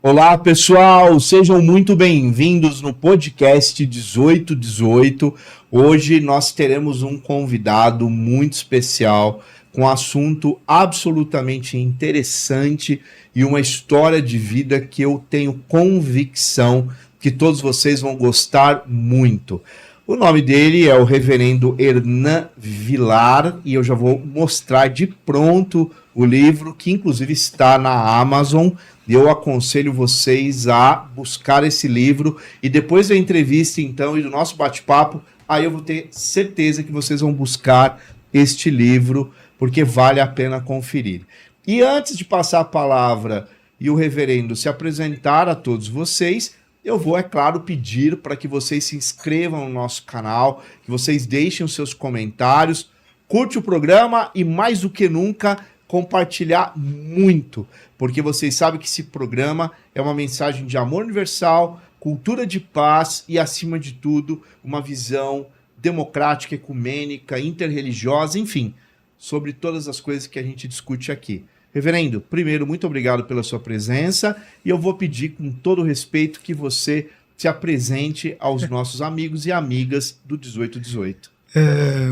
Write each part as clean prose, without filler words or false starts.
Olá, pessoal, sejam muito bem-vindos no podcast 1818. Hoje nós teremos um convidado muito especial com um assunto absolutamente interessante e uma história de vida que eu tenho convicção que todos vocês vão gostar muito. O nome dele é o reverendo Hernan Vilar e eu já vou mostrar de pronto o livro, que inclusive está na Amazon. Eu aconselho vocês a buscar esse livro e depois da entrevista, então, e do nosso bate-papo, aí eu vou ter certeza que vocês vão buscar este livro, porque vale a pena conferir. E antes de passar a palavra e o reverendo se apresentar a todos vocês, eu vou, é claro, pedir para que vocês se inscrevam no nosso canal, que vocês deixem os seus comentários, curte o programa e, mais do que nunca, compartilhar muito, porque vocês sabem que esse programa é uma mensagem de amor universal, cultura de paz e, acima de tudo, uma visão democrática, ecumênica, interreligiosa, enfim, sobre todas as coisas que a gente discute aqui. Reverendo, primeiro, muito obrigado pela sua presença e eu vou pedir com todo respeito que você se apresente aos nossos amigos e amigas do 1818.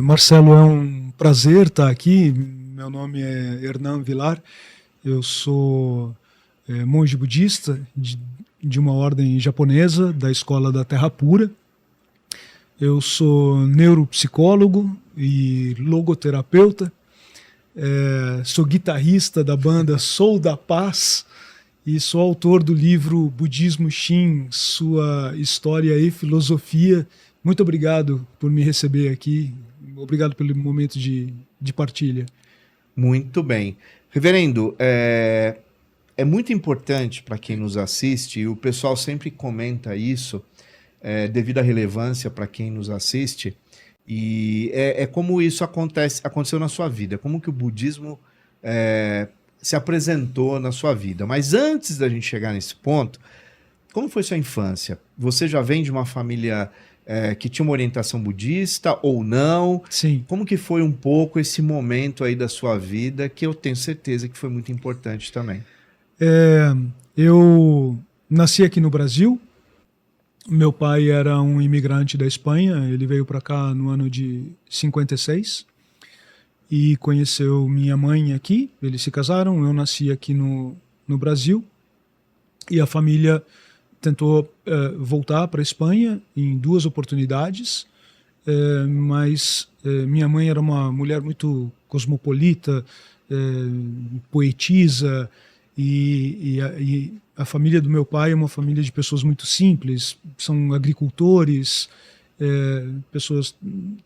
Marcelo, é um prazer estar aqui. Meu nome é Hernan Vilar, eu sou monge budista de uma ordem japonesa, da Escola da Terra Pura. Eu sou neuropsicólogo e logoterapeuta. Sou guitarrista da banda Sou da Paz e sou autor do livro Budismo Shin, Sua História e Filosofia. Muito obrigado por me receber aqui, obrigado pelo momento de partilha. Muito bem. Reverendo, é muito importante para quem nos assiste, e o pessoal sempre comenta isso, devido à relevância para quem nos assiste, e como isso aconteceu na sua vida, como que o budismo se apresentou na sua vida. Mas antes da gente chegar nesse ponto, como foi sua infância? Você já vem de uma família que tinha uma orientação budista ou não? Sim. Como que foi um pouco esse momento aí da sua vida, que eu tenho certeza que foi muito importante também? Eu nasci aqui no Brasil. Meu pai era um imigrante da Espanha, ele veio para cá no ano de 56 e conheceu minha mãe aqui, eles se casaram, eu nasci aqui no Brasil e a família tentou voltar para a Espanha em 2 oportunidades, mas minha mãe era uma mulher muito cosmopolita, poetisa, e a família do meu pai é uma família de pessoas muito simples, são agricultores, pessoas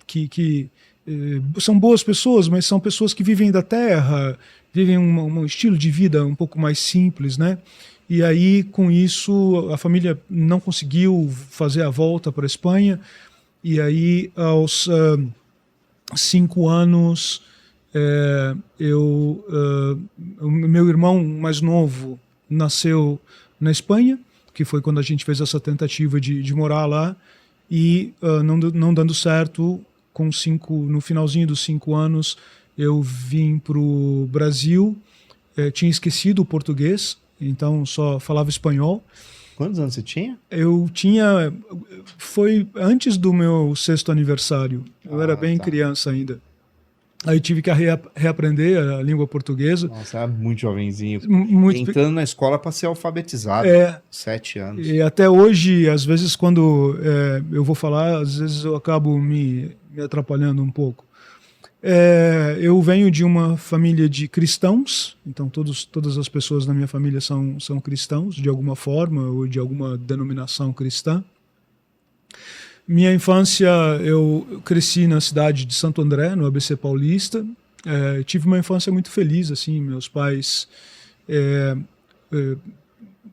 que são boas pessoas, mas são pessoas que vivem da terra, vivem um estilo de vida um pouco mais simples, né? E aí, com isso, a família não conseguiu fazer a volta para a Espanha, e aí, aos 5 anos, o meu irmão mais novo nasceu na Espanha, que foi quando a gente fez essa tentativa de morar lá, e não dando certo, no finalzinho dos 5 anos, eu vim para o Brasil, tinha esquecido o português, então só falava espanhol. Quantos anos você tinha? Foi antes do meu 6º aniversário, eu era bem criança ainda. Aí tive que reaprender a língua portuguesa. Nossa, era muito jovenzinho. Muito... Entrando na escola para ser alfabetizado, 7 anos. E até hoje, às vezes, quando eu vou falar, às vezes eu acabo me atrapalhando um pouco. Eu venho de uma família de cristãos, então todas as pessoas na minha família são cristãos, de alguma forma, ou de alguma denominação cristã. Minha infância, eu cresci na cidade de Santo André, no ABC Paulista. Tive uma infância muito feliz, assim, meus pais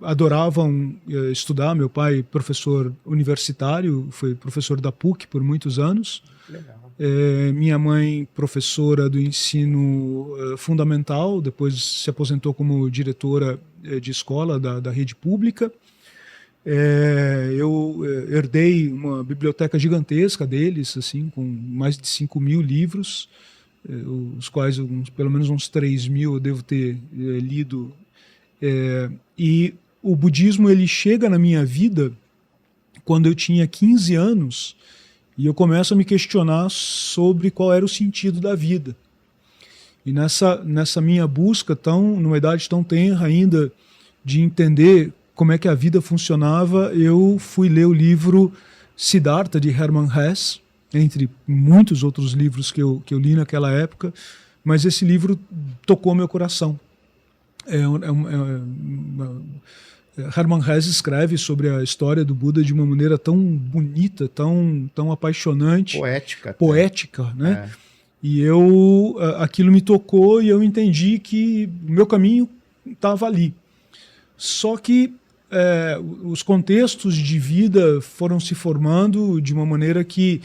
adoravam estudar. Meu pai, professor universitário, foi professor da PUC por muitos anos. Legal. Minha mãe, professora do ensino fundamental, depois se aposentou como diretora de escola da rede pública. Eu herdei uma biblioteca gigantesca deles, assim, com mais de 5.000 livros, os quais pelo menos uns 3.000 eu devo ter lido. E o budismo ele chega na minha vida quando eu tinha 15 anos e eu começo a me questionar sobre qual era o sentido da vida. E nessa minha busca, numa idade tão tenra ainda, de entender como é que a vida funcionava, eu fui ler o livro Siddhartha, de Hermann Hesse, entre muitos outros livros que eu li naquela época, mas esse livro tocou meu coração. Hermann Hesse escreve sobre a história do Buda de uma maneira tão bonita, tão apaixonante. Poética, né? E aquilo me tocou e eu entendi que o meu caminho estava ali. Só que os contextos de vida foram se formando de uma maneira que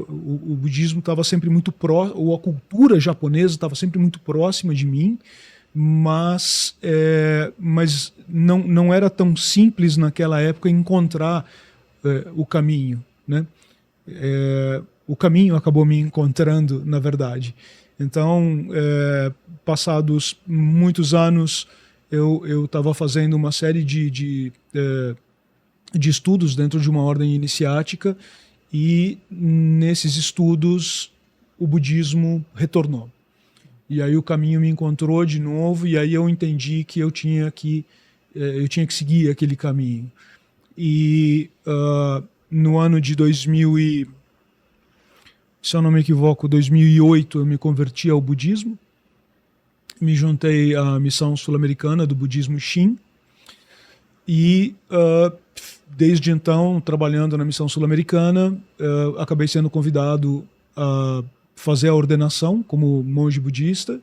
o budismo estava sempre muito próximo, ou a cultura japonesa estava sempre muito próxima de mim, mas não era tão simples naquela época encontrar o caminho, né? O caminho acabou me encontrando, na verdade. Então, passados muitos anos, eu estava fazendo uma série de estudos dentro de uma ordem iniciática, e nesses estudos o budismo retornou. E aí o caminho me encontrou de novo, e aí eu entendi que eu tinha que seguir aquele caminho. E no ano de 2000 se eu não me equivoco, 2008, eu me converti ao budismo, me juntei à missão sul-americana do budismo Shin, e desde então, trabalhando na missão sul-americana, acabei sendo convidado a fazer a ordenação como monge budista,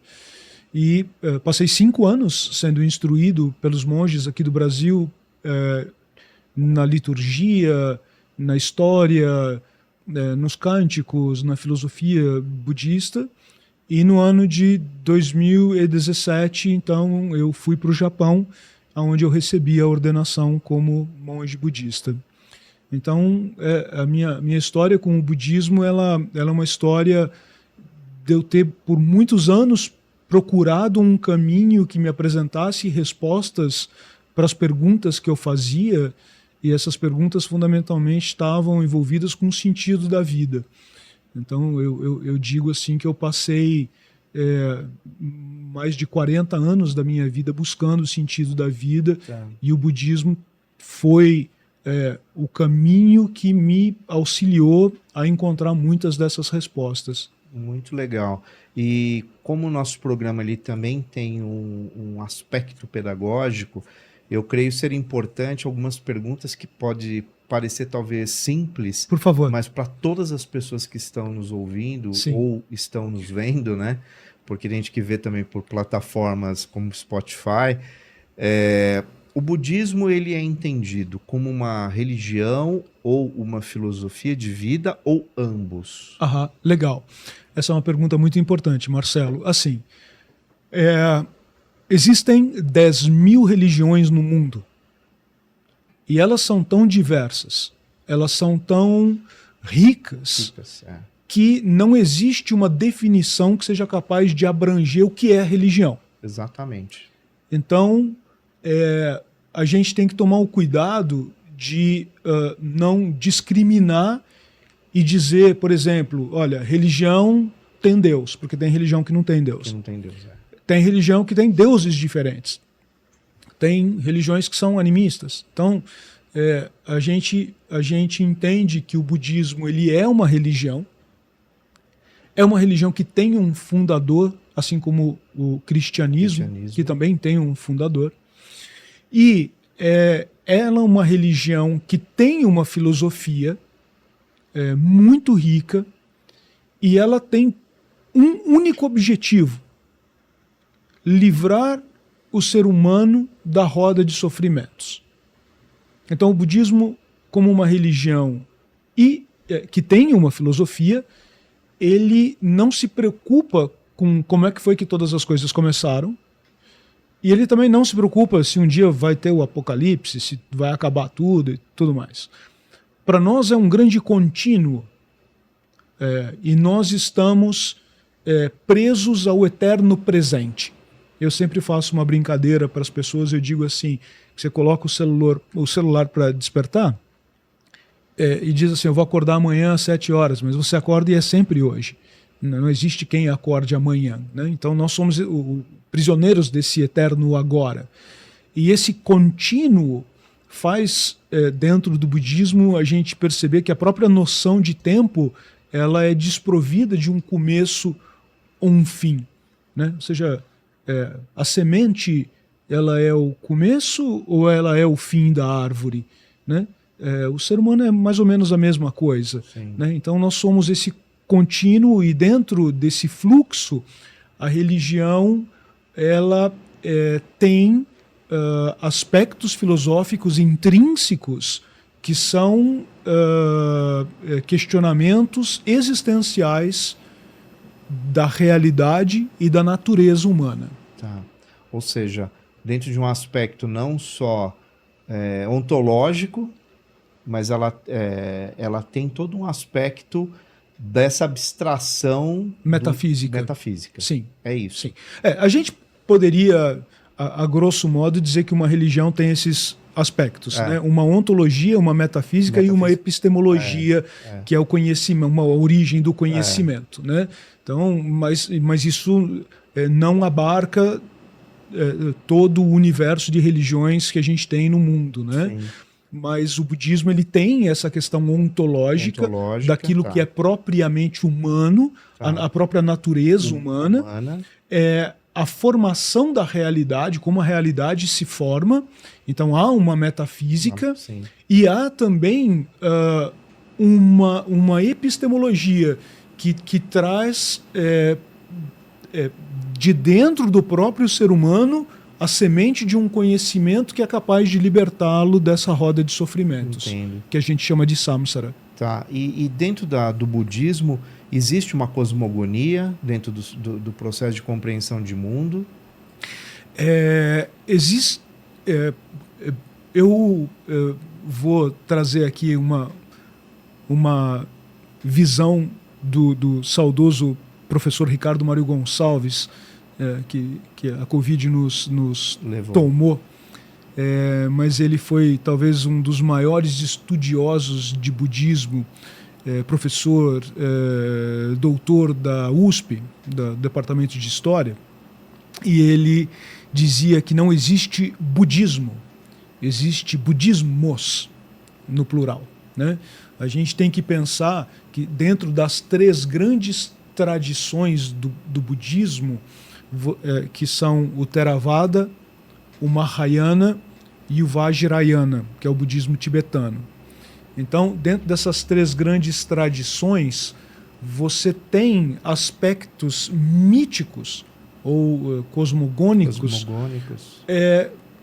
e passei 5 anos sendo instruído pelos monges aqui do Brasil na liturgia, na história, nos cânticos, na filosofia budista. E no ano de 2017, então, eu fui para o Japão, onde eu recebi a ordenação como monge budista. Então, a minha história com o budismo, ela é uma história de eu ter, por muitos anos, procurado um caminho que me apresentasse respostas para as perguntas que eu fazia, e essas perguntas fundamentalmente estavam envolvidas com o sentido da vida. Então eu digo assim que eu passei mais de 40 anos da minha vida buscando o sentido da vida, e o budismo foi o caminho que me auxiliou a encontrar muitas dessas respostas. Muito legal. E como o nosso programa ali também tem um aspecto pedagógico, eu creio ser importante algumas perguntas que pode parecer talvez simples, por favor, mas para todas as pessoas que estão nos ouvindo, sim, ou estão nos vendo, né? Porque tem gente que vê também por plataformas como Spotify. O budismo, ele é entendido como uma religião ou uma filosofia de vida, ou ambos? Legal. Essa é uma pergunta muito importante, Marcelo. Assim, existem 10.000 religiões no mundo. E elas são tão diversas, elas são tão ricas, que não existe uma definição que seja capaz de abranger o que é religião. Exatamente. Então, a gente tem que tomar o cuidado de não discriminar e dizer, por exemplo, olha, religião tem Deus, porque tem religião que não tem Deus. Que não tem Deus, Tem religião que tem deuses diferentes. Tem religiões que são animistas. Então, a gente entende que o budismo ele é uma religião que tem um fundador, assim como o cristianismo, que também tem um fundador. E ela é uma religião que tem uma filosofia muito rica, e ela tem um único objetivo: livrar o ser humano da roda de sofrimentos. Então o budismo, como uma religião que tem uma filosofia, ele não se preocupa com como é que foi que todas as coisas começaram, e ele também não se preocupa se um dia vai ter o apocalipse, se vai acabar tudo e tudo mais. Para nós é um grande contínuo, e nós estamos presos ao eterno presente. Eu sempre faço uma brincadeira para as pessoas, eu digo assim, que você coloca o celular para despertar e diz assim, eu vou acordar amanhã às 7 horas, mas você acorda e é sempre hoje. Não existe quem acorde amanhã, né? Então nós somos prisioneiros desse eterno agora. E esse contínuo faz, dentro do budismo, a gente perceber que a própria noção de tempo ela é desprovida de um começo ou um fim, né? Ou seja, a semente ela é o começo ou ela é o fim da árvore, né? O ser humano é mais ou menos a mesma coisa, né? Então nós somos esse contínuo e dentro desse fluxo a religião ela tem aspectos filosóficos intrínsecos que são questionamentos existenciais da realidade e da natureza humana. Tá. Ou seja, dentro de um aspecto não só ontológico, mas ela tem todo um aspecto dessa abstração metafísica. Metafísica. Sim. É isso. Sim. A gente poderia, a grosso modo, dizer que uma religião tem esses aspectos, né? Uma ontologia, uma metafísica e uma epistemologia, que é o conhecimento, uma origem do conhecimento, né? Então, mas isso não abarca todo o universo de religiões que a gente tem no mundo, né? Sim. Mas o budismo ele tem essa questão ontológica daquilo que é propriamente humano, a própria natureza humana. A formação da realidade, como a realidade se forma. Então há uma metafísica e há também uma epistemologia que traz de dentro do próprio ser humano a semente de um conhecimento que é capaz de libertá-lo dessa roda de sofrimentos. Entendo. Que a gente chama de samsara. Tá. E dentro do budismo existe uma cosmogonia dentro do processo de compreensão de mundo? Existe. Eu vou trazer aqui uma visão do saudoso professor Ricardo Mário Gonçalves, que a Covid nos tomou, mas ele foi talvez um dos maiores estudiosos de budismo, professor, doutor da USP, do Departamento de História, e ele dizia que não existe budismo, existe budismos, no plural, né? A gente tem que pensar que dentro das 3 grandes tradições do budismo, que são o Theravada, o Mahayana e o Vajrayana, que é o budismo tibetano. Então, dentro dessas 3 grandes tradições, você tem aspectos míticos ou cosmogônicos.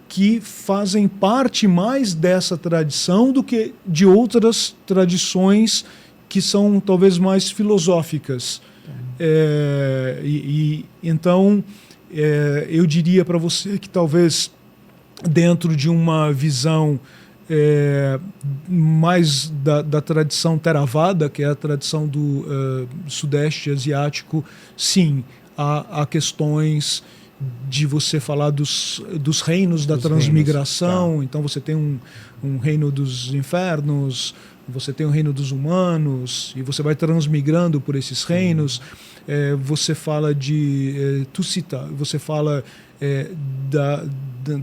Que fazem parte mais dessa tradição do que de outras tradições que são talvez mais filosóficas. Então, eu diria para você que talvez dentro de uma visão mais da tradição Theravada, que é a tradição do Sudeste Asiático, sim, há questões de você falar dos reinos da transmigração. Então você tem um reino dos infernos, você tem o reino dos humanos, e você vai transmigrando por esses reinos. Você fala de Tusita, você fala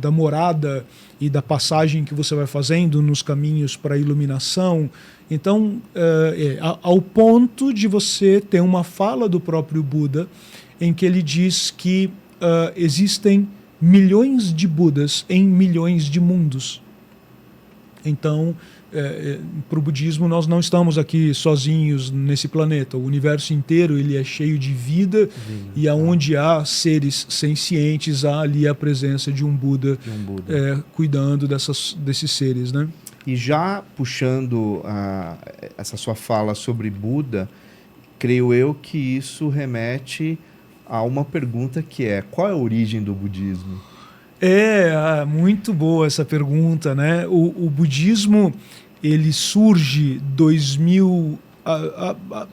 da morada e da passagem que você vai fazendo nos caminhos para a iluminação. Então, ao ponto de você ter uma fala do próprio Buda em que ele diz que existem milhões de Budas em milhões de mundos. Então, para o budismo, nós não estamos aqui sozinhos nesse planeta. O universo inteiro ele é cheio de vida, e aonde há seres sencientes, há ali a presença de um Buda, cuidando desses seres, né? E já puxando essa sua fala sobre Buda, creio eu que isso remete a uma pergunta que é: qual é a origem do budismo? Muito boa essa pergunta, né? O budismo, ele surge 2000...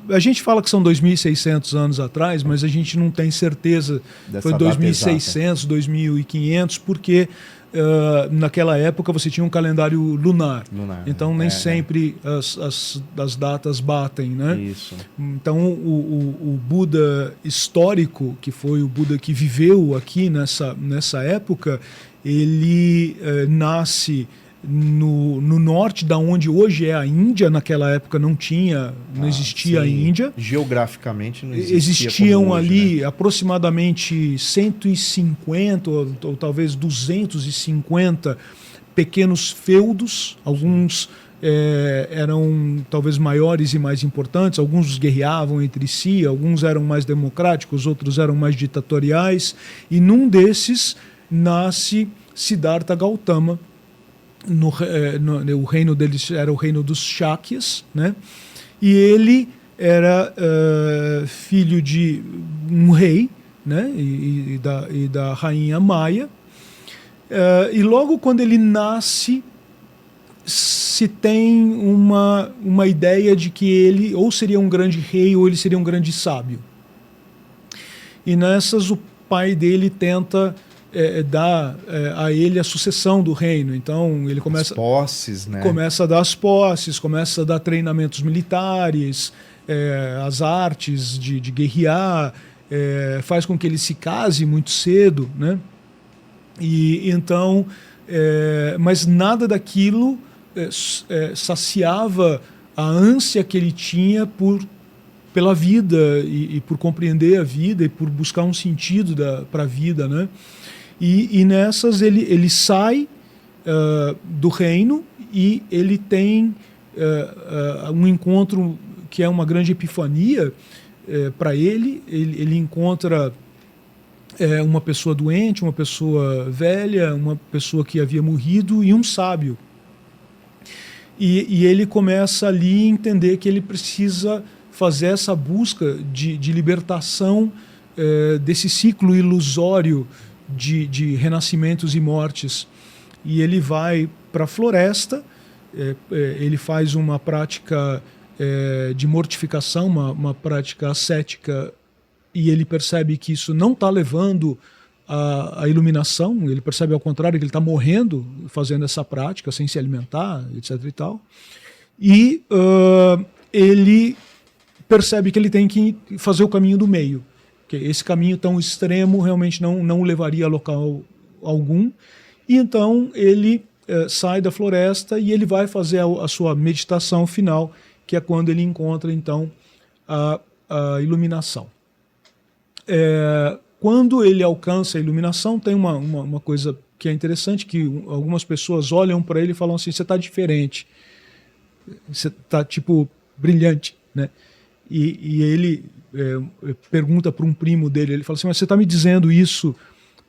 A gente fala que são 2.600 anos atrás, mas a gente não tem certeza. Foi 2.600, 2.500, porque naquela época você tinha um calendário lunar. Então nem é, sempre as datas batem, né? Isso. Então o Buda histórico, que foi o Buda que viveu aqui nessa época, ele nasce no norte, da onde hoje é a Índia. Naquela época não existia a Índia. Geograficamente não existia. Existiam como hoje, ali, né? Aproximadamente 150 ou talvez 250 pequenos feudos. Alguns eram talvez maiores e mais importantes, alguns guerreavam entre si, alguns eram mais democráticos, outros eram mais ditatoriais, e num desses nasce Siddhartha Gautama. O reino deles era o reino dos Shakyas, né? E ele era filho de um rei, né? E da rainha Maia. E logo quando ele nasce, se tem uma ideia de que ele ou seria um grande rei ou ele seria um grande sábio. E nessas o pai dele tenta dar a ele a sucessão do reino. Então ele começa, as posses, né? Começa a dar as posses, começa a dar treinamentos militares, as artes de guerrear, faz com que ele se case muito cedo, né? E então, mas nada daquilo saciava a ânsia que ele tinha pela vida e por compreender a vida e por buscar um sentido para a vida, né? E nessas ele sai do reino e ele tem um encontro que é uma grande epifania para ele. Ele encontra uma pessoa doente, uma pessoa velha, uma pessoa que havia morrido e um sábio. E ele começa ali a entender que ele precisa fazer essa busca de libertação desse ciclo ilusório de renascimentos e mortes. E ele vai para a floresta, ele faz uma prática de mortificação, uma prática ascética, e ele percebe que isso não está levando à iluminação. Ele percebe ao contrário que ele está morrendo fazendo essa prática, sem se alimentar, etc. e tal. E ele percebe que ele tem que fazer o caminho do meio, que esse caminho tão extremo realmente não o levaria a local algum. E então ele sai da floresta e ele vai fazer a sua meditação final, que é quando ele encontra então a iluminação. Quando ele alcança a iluminação, tem uma coisa que é interessante, que algumas pessoas olham para ele e falam assim: você está diferente, você está tipo brilhante, né? E ele pergunta para um primo dele, ele fala assim: mas você está me dizendo isso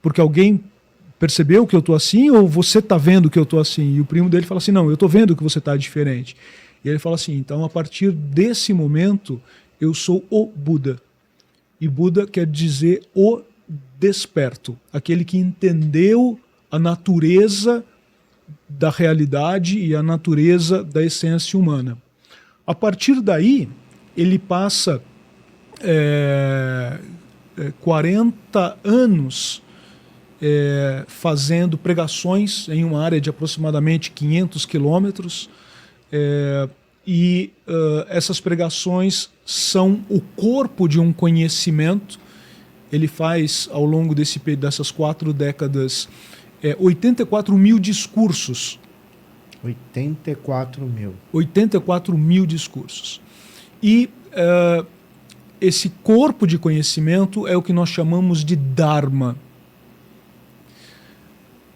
porque alguém percebeu que eu estou assim, ou você está vendo que eu estou assim? E o primo dele fala assim: não, eu estou vendo que você está diferente. E ele fala assim: então a partir desse momento eu sou o Buda. E Buda quer dizer o desperto, aquele que entendeu a natureza da realidade e a natureza da essência humana. A partir daí, ele passa 40 anos fazendo pregações em uma área de aproximadamente 500 quilômetros, e essas pregações são o corpo de um conhecimento. Ele faz, ao longo dessas 4 décadas, 84 mil discursos. 84 mil. 84 mil discursos. E esse corpo de conhecimento é o que nós chamamos de Dharma.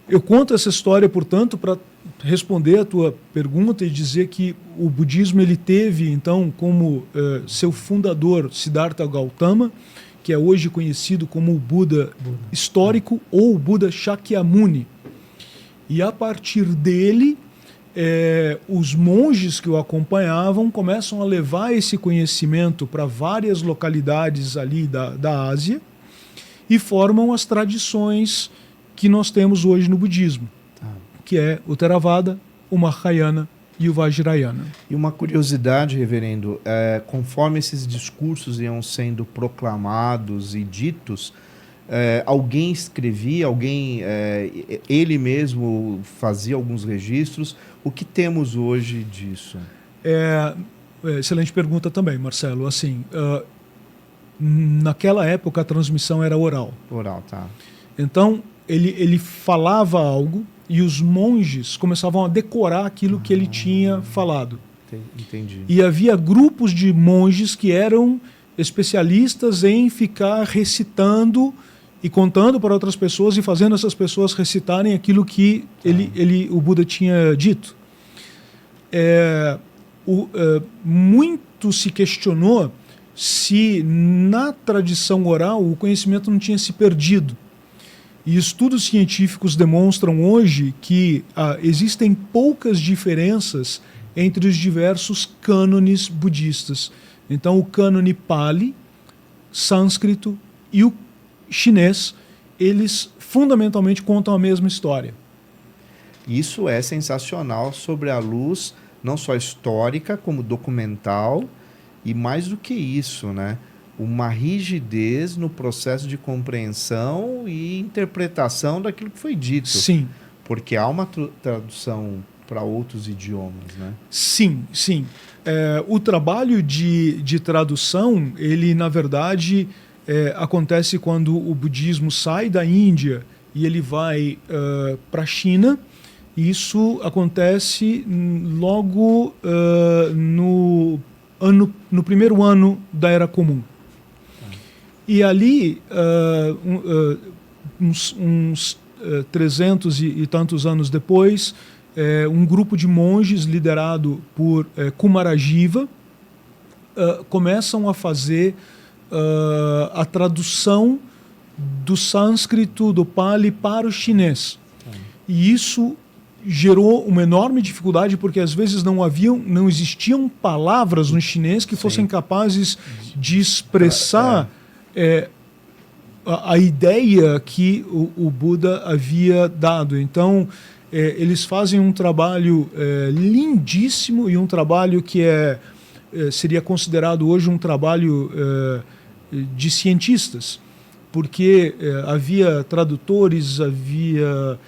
Eu conto essa história, portanto, para responder a tua pergunta e dizer que o budismo ele teve, então, como seu fundador Siddhartha Gautama, que é hoje conhecido como o Buda histórico ou o Buda Shakyamuni. E a partir dele, os monges que o acompanhavam começam a levar esse conhecimento para várias localidades ali da Ásia e formam as tradições que nós temos hoje no budismo, que é o Theravada, o Mahayana e o Vajrayana. E uma curiosidade, reverendo, conforme esses discursos iam sendo proclamados e ditos, Alguém escrevia, ele mesmo fazia alguns registros. O que temos hoje disso? Excelente pergunta também, Marcelo. Assim, naquela época a transmissão era oral. Oral, tá. Então, ele falava algo e os monges começavam a decorar aquilo que ele tinha falado. Entendi. E havia grupos de monges que eram especialistas em ficar recitando e contando para outras pessoas e fazendo essas pessoas recitarem aquilo que o Buda tinha dito. Muito se questionou se na tradição oral o conhecimento não tinha se perdido. E estudos científicos demonstram hoje que existem poucas diferenças entre os diversos cânones budistas. Então, o cânone Pali, sânscrito e o chinês, eles fundamentalmente contam a mesma história. Isso é sensacional sobre a luz, não só histórica, como documental, e mais do que isso, né? Uma rigidez no processo de compreensão e interpretação daquilo que foi dito. Sim. Porque há uma tradução para outros idiomas, né? Sim, sim. O trabalho de tradução, ele, na verdade, acontece quando o budismo sai da Índia e ele vai para a China. Isso acontece logo no primeiro ano da Era Comum. E ali, uns 300 e tantos anos depois, um grupo de monges liderado por Kumarajiva começam a fazer a tradução do sânscrito, do Pali, para o chinês. E isso gerou uma enorme dificuldade, porque às vezes não existiam palavras no chinês que fossem capazes de expressar a ideia que o Buda havia dado. Então, eles fazem um trabalho lindíssimo e um trabalho que seria considerado hoje um trabalho de cientistas, porque havia tradutores, havia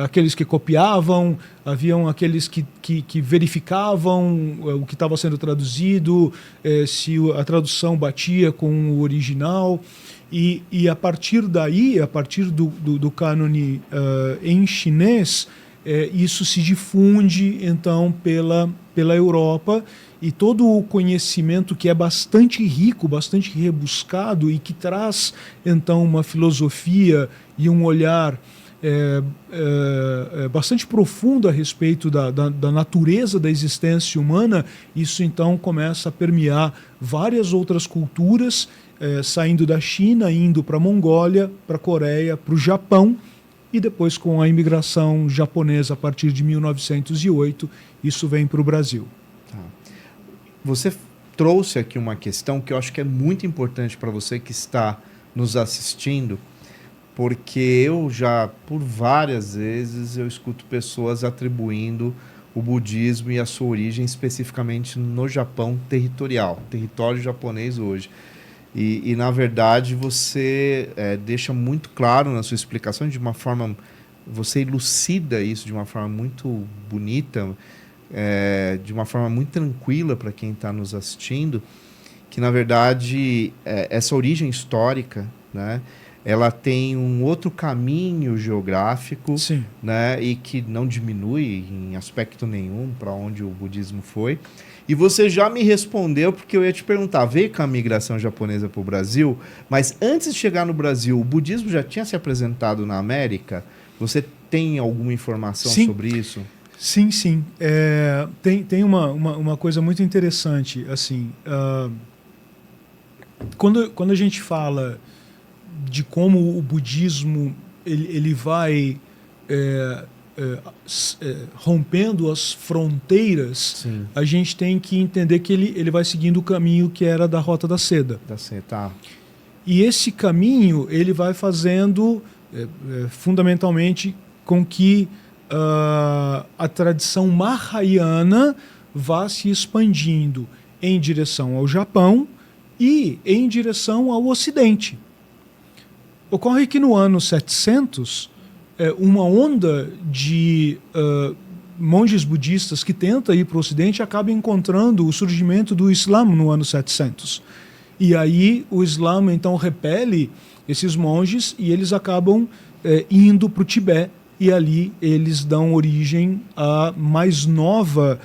aqueles que copiavam, haviam aqueles que verificavam o que estava sendo traduzido, se a tradução batia com o original. E a partir daí, a partir do cânone em chinês, isso se difunde então pela Europa, e todo o conhecimento que é bastante rico, bastante rebuscado e que traz então uma filosofia e um olhar bastante profundo a respeito da natureza da existência humana, isso então começa a permear várias outras culturas, saindo da China, indo para a Mongólia, para a Coreia, para o Japão, e depois com a imigração japonesa a partir de 1908, isso vem para o Brasil. Tá. Você trouxe aqui uma questão que eu acho que é muito importante para você que está nos assistindo, porque eu já, por várias vezes, eu escuto pessoas atribuindo o budismo e a sua origem especificamente no Japão territorial, território japonês hoje. E na verdade, você deixa muito claro na sua explicação, de uma forma, você elucida isso de uma forma muito bonita, de uma forma muito tranquila para quem está nos assistindo, que na verdade essa origem histórica, né, ela tem um outro caminho geográfico, né, e que não diminui em aspecto nenhum para onde o budismo foi. E você já me respondeu, porque eu ia te perguntar, veio com a migração japonesa para o Brasil, mas antes de chegar no Brasil, o budismo já tinha se apresentado na América? Você tem alguma informação sobre isso? Sim, sim. Tem uma coisa muito interessante. Assim, quando a gente fala de como o budismo ele vai rompendo as fronteiras, sim, a gente tem que entender que ele vai seguindo o caminho que era da Rota da Seda. Tá. E esse caminho ele vai fazendo fundamentalmente com que a tradição Mahayana vá se expandindo em direção ao Japão e em direção ao Ocidente. Ocorre que no ano 700, uma onda de monges budistas que tenta ir para o Ocidente acaba encontrando o surgimento do Islã no ano 700. E aí o Islã então repele esses monges e eles acabam indo para o Tibete, e ali eles dão origem à mais nova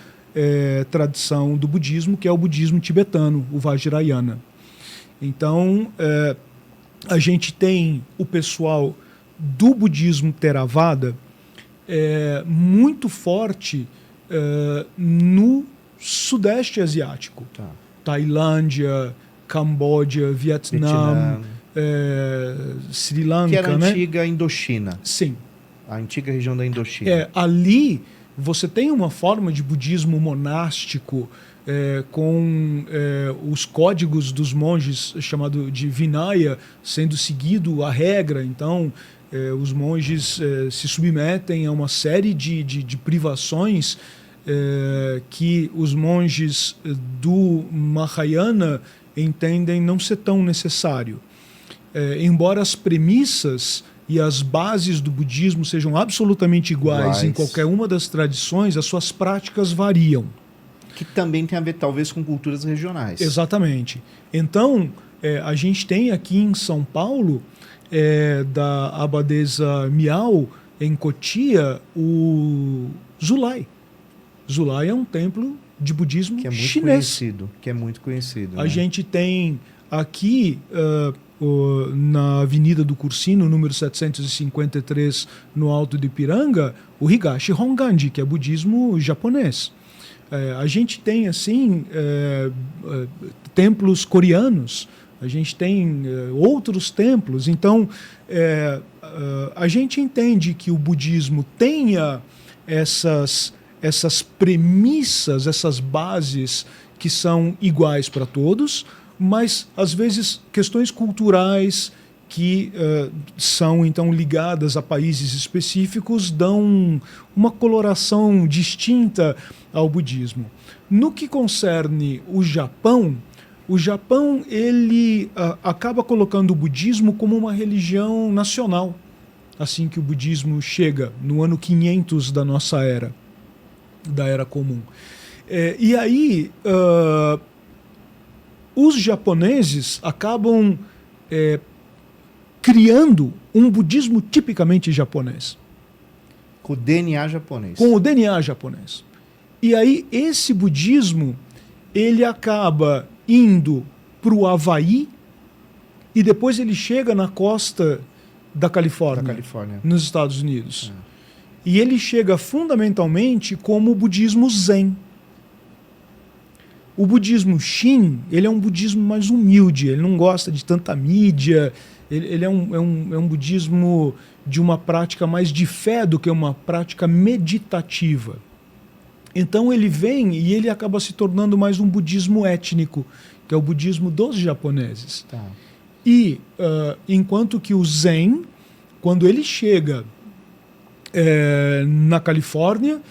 tradição do budismo, que é o budismo tibetano, o Vajrayana. Então, a gente tem o pessoal do budismo Theravada muito forte no Sudeste Asiático. Tá. Tailândia, Camboja, Vietnã, Sri Lanka. Que era a antiga Indochina. Sim. A antiga região da Indochina. Ali você tem uma forma de budismo monástico com os códigos dos monges, chamado de Vinaya, sendo seguido a regra. Então, os monges se submetem a uma série de privações que os monges do Mahayana entendem não ser tão necessário. Embora as premissas e as bases do budismo sejam absolutamente iguais em qualquer uma das tradições, as suas práticas variam. Que também tem a ver, talvez, com culturas regionais. Exatamente. Então, a gente tem aqui em São Paulo, da abadesa Miao, em Cotia, o Zulai. Zulai é um templo de budismo chinês. Que é muito conhecido. A gente tem aqui, na Avenida do Cursino, número 753, no Alto de Ipiranga, o Higashi Honganji, que é budismo japonês. A gente tem, assim, templos coreanos, a gente tem outros templos. Então, a gente entende que o budismo tenha essas premissas, essas bases que são iguais para todos, mas, às vezes, questões culturais que são, então, ligadas a países específicos dão uma coloração distinta ao budismo. No que concerne o Japão ele acaba colocando o budismo como uma religião nacional, assim que o budismo chega no ano 500 da nossa era, da Era Comum. E aí, os japoneses acabam criando um budismo tipicamente japonês. Com o DNA japonês. Com o DNA japonês. E aí, esse budismo, ele acaba indo para o Havaí e depois ele chega na costa da Califórnia, nos Estados Unidos. E ele chega fundamentalmente como o budismo Zen. O budismo Shin, ele é um budismo mais humilde, ele não gosta de tanta mídia, ele é um budismo de uma prática mais de fé do que uma prática meditativa. Então ele vem e ele acaba se tornando mais um budismo étnico, que é o budismo dos japoneses. Tá. E enquanto que o Zen, quando ele chega na Califórnia,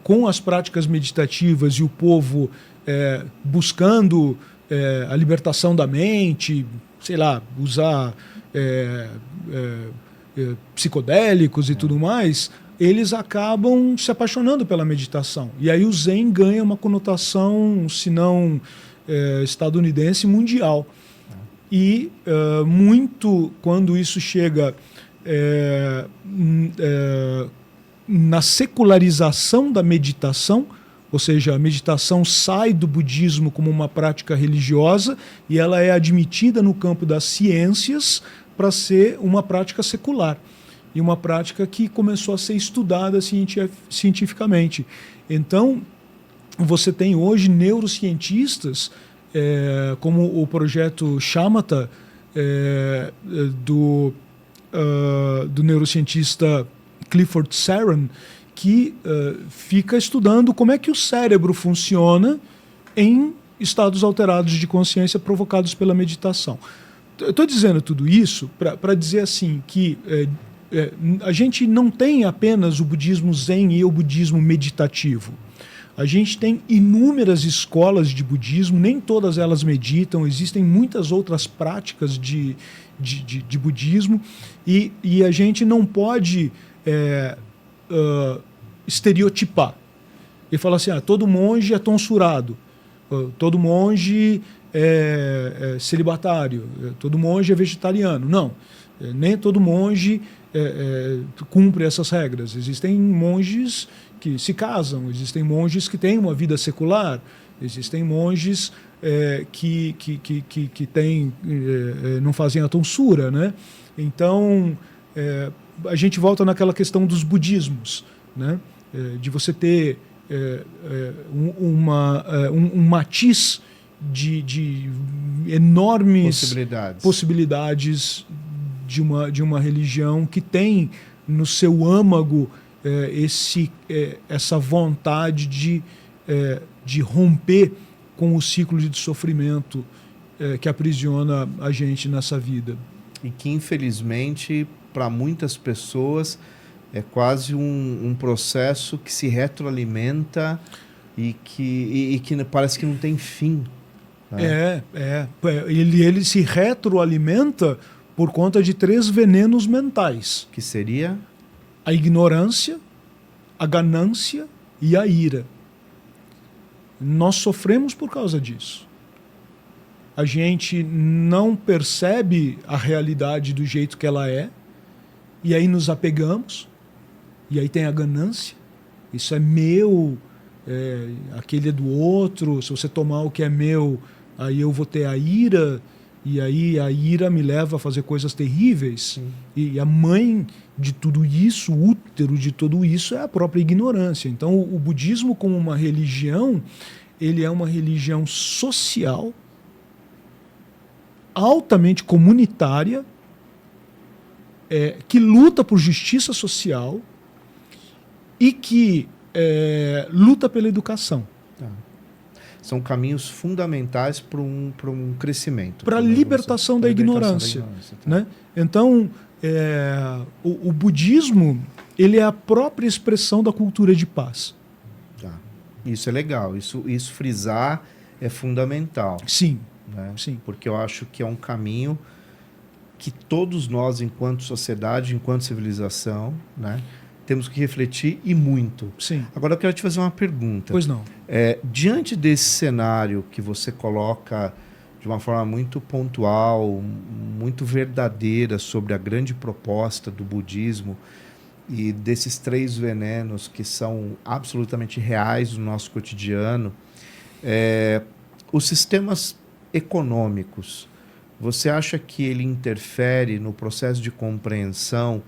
com as práticas meditativas e o povo buscando a libertação da mente, sei lá, usar psicodélicos e tudo mais, eles acabam se apaixonando pela meditação. E aí o Zen ganha uma conotação, se não estadunidense, mundial. E muito quando isso chega na secularização da meditação, ou seja, a meditação sai do budismo como uma prática religiosa e ela é admitida no campo das ciências para ser uma prática secular. E uma prática que começou a ser estudada cientificamente. Então, você tem hoje neurocientistas, como o projeto Shamatha, do neurocientista Clifford Saran, que fica estudando como é que o cérebro funciona em estados alterados de consciência provocados pela meditação. Eu estou dizendo tudo isso para dizer assim que a gente não tem apenas o budismo zen e o budismo meditativo. A gente tem inúmeras escolas de budismo, nem todas elas meditam, existem muitas outras práticas de budismo, e a gente não pode estereotipar e falar assim, todo monge é tonsurado, todo monge é celibatário, todo monge é vegetariano. Não, nem todo monge cumpre essas regras. Existem monges que se casam, existem monges que têm uma vida secular, existem monges que não fazem a tonsura, né? Então, a gente volta naquela questão dos budismos, né? De você ter um matiz de enormes possibilidades de uma religião que tem no seu âmago essa vontade de romper com o ciclo de sofrimento que aprisiona a gente nessa vida. E que, infelizmente, para muitas pessoas, é quase um processo que se retroalimenta e que parece que não tem fim. Né? Ele se retroalimenta por conta de 3 venenos mentais. Que seria? A ignorância, a ganância e a ira. Nós sofremos por causa disso. A gente não percebe a realidade do jeito que ela é, e aí nos apegamos, e aí tem a ganância. Isso é meu, aquele é do outro, se você tomar o que é meu, aí eu vou ter a ira, e aí a ira me leva a fazer coisas terríveis. E a mãe de tudo isso, o útero de tudo isso, é a própria ignorância. Então o budismo, como uma religião, ele é uma religião social, altamente comunitária, que luta por justiça social e que luta pela educação. São caminhos fundamentais para um crescimento. Para a libertação da ignorância. Né? Então, o budismo ele é a própria expressão da cultura de paz. Isso é legal. Isso frisar é fundamental. Sim. Né? Sim. Porque eu acho que é um caminho que todos nós, enquanto sociedade, enquanto civilização, né, temos que refletir e muito. Sim. Agora eu quero te fazer uma pergunta. Pois não. Diante desse cenário que você coloca de uma forma muito pontual, muito verdadeira sobre a grande proposta do budismo e desses 3 venenos que são absolutamente reais no nosso cotidiano, os sistemas econômicos, você acha que ele interfere no processo de compreensão,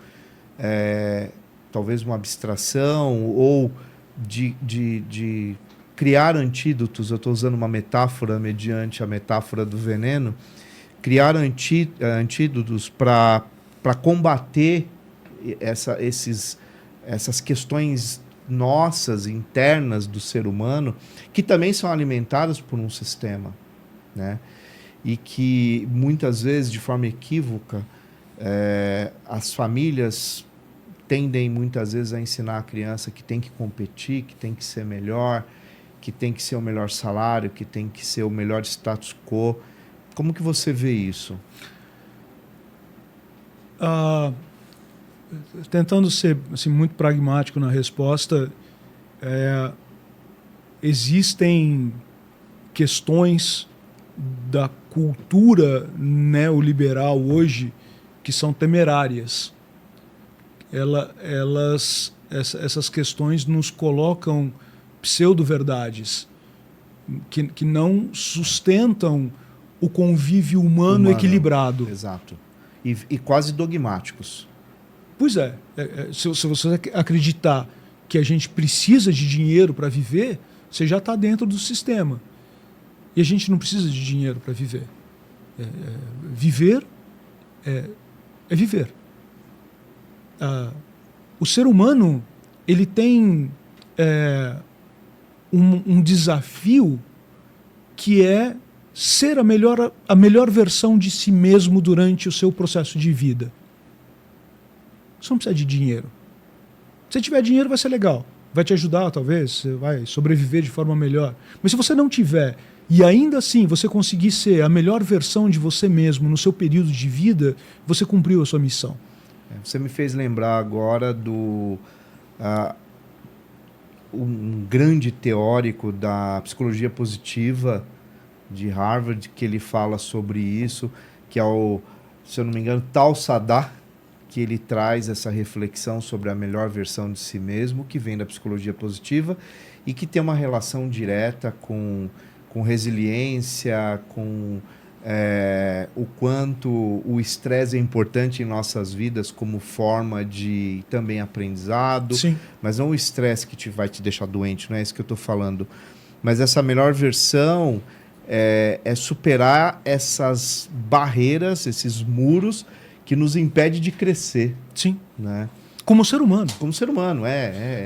talvez uma abstração ou de criar antídotos? Eu estou usando uma metáfora mediante a metáfora do veneno, criar antídotos para combater essas questões nossas, internas do ser humano, que também são alimentadas por um sistema, né? E que muitas vezes, de forma equívoca, as famílias tendem muitas vezes a ensinar a criança que tem que competir, que tem que ser melhor, que tem que ser o melhor salário, que tem que ser o melhor status quo. Como que você vê isso? Tentando ser assim, muito pragmático na resposta, existem questões da cultura neoliberal hoje que são temerárias. Essas questões nos colocam pseudo-verdades que não sustentam o convívio humano equilibrado. Exato. E quase dogmáticos. Pois é. Se você acreditar que a gente precisa de dinheiro para viver, você já está dentro do sistema. E a gente não precisa de dinheiro para viver. Viver é viver. O ser humano ele tem um desafio que é ser a melhor versão de si mesmo durante o seu processo de vida. Você não precisa de dinheiro. Se tiver dinheiro vai ser legal. vai te ajudar, talvez, você vai sobreviver de forma melhor. Mas se você não tiver, e ainda assim você conseguir ser a melhor versão de você mesmo no seu período de vida, você cumpriu a sua missão. Você me fez lembrar agora do um grande teórico da psicologia positiva de Harvard, que ele fala sobre isso, que é o, se eu não me engano, Tal Sadat, que ele traz essa reflexão sobre a melhor versão de si mesmo, que vem da psicologia positiva e que tem uma relação direta com resiliência, com o quanto o estresse é importante em nossas vidas como forma de também aprendizado. Sim. Mas não o estresse que vai te deixar doente, não é isso que eu estou falando. Mas essa melhor versão é superar essas barreiras, esses muros que nos impede de crescer. Sim. Né? Como ser humano. Como ser humano,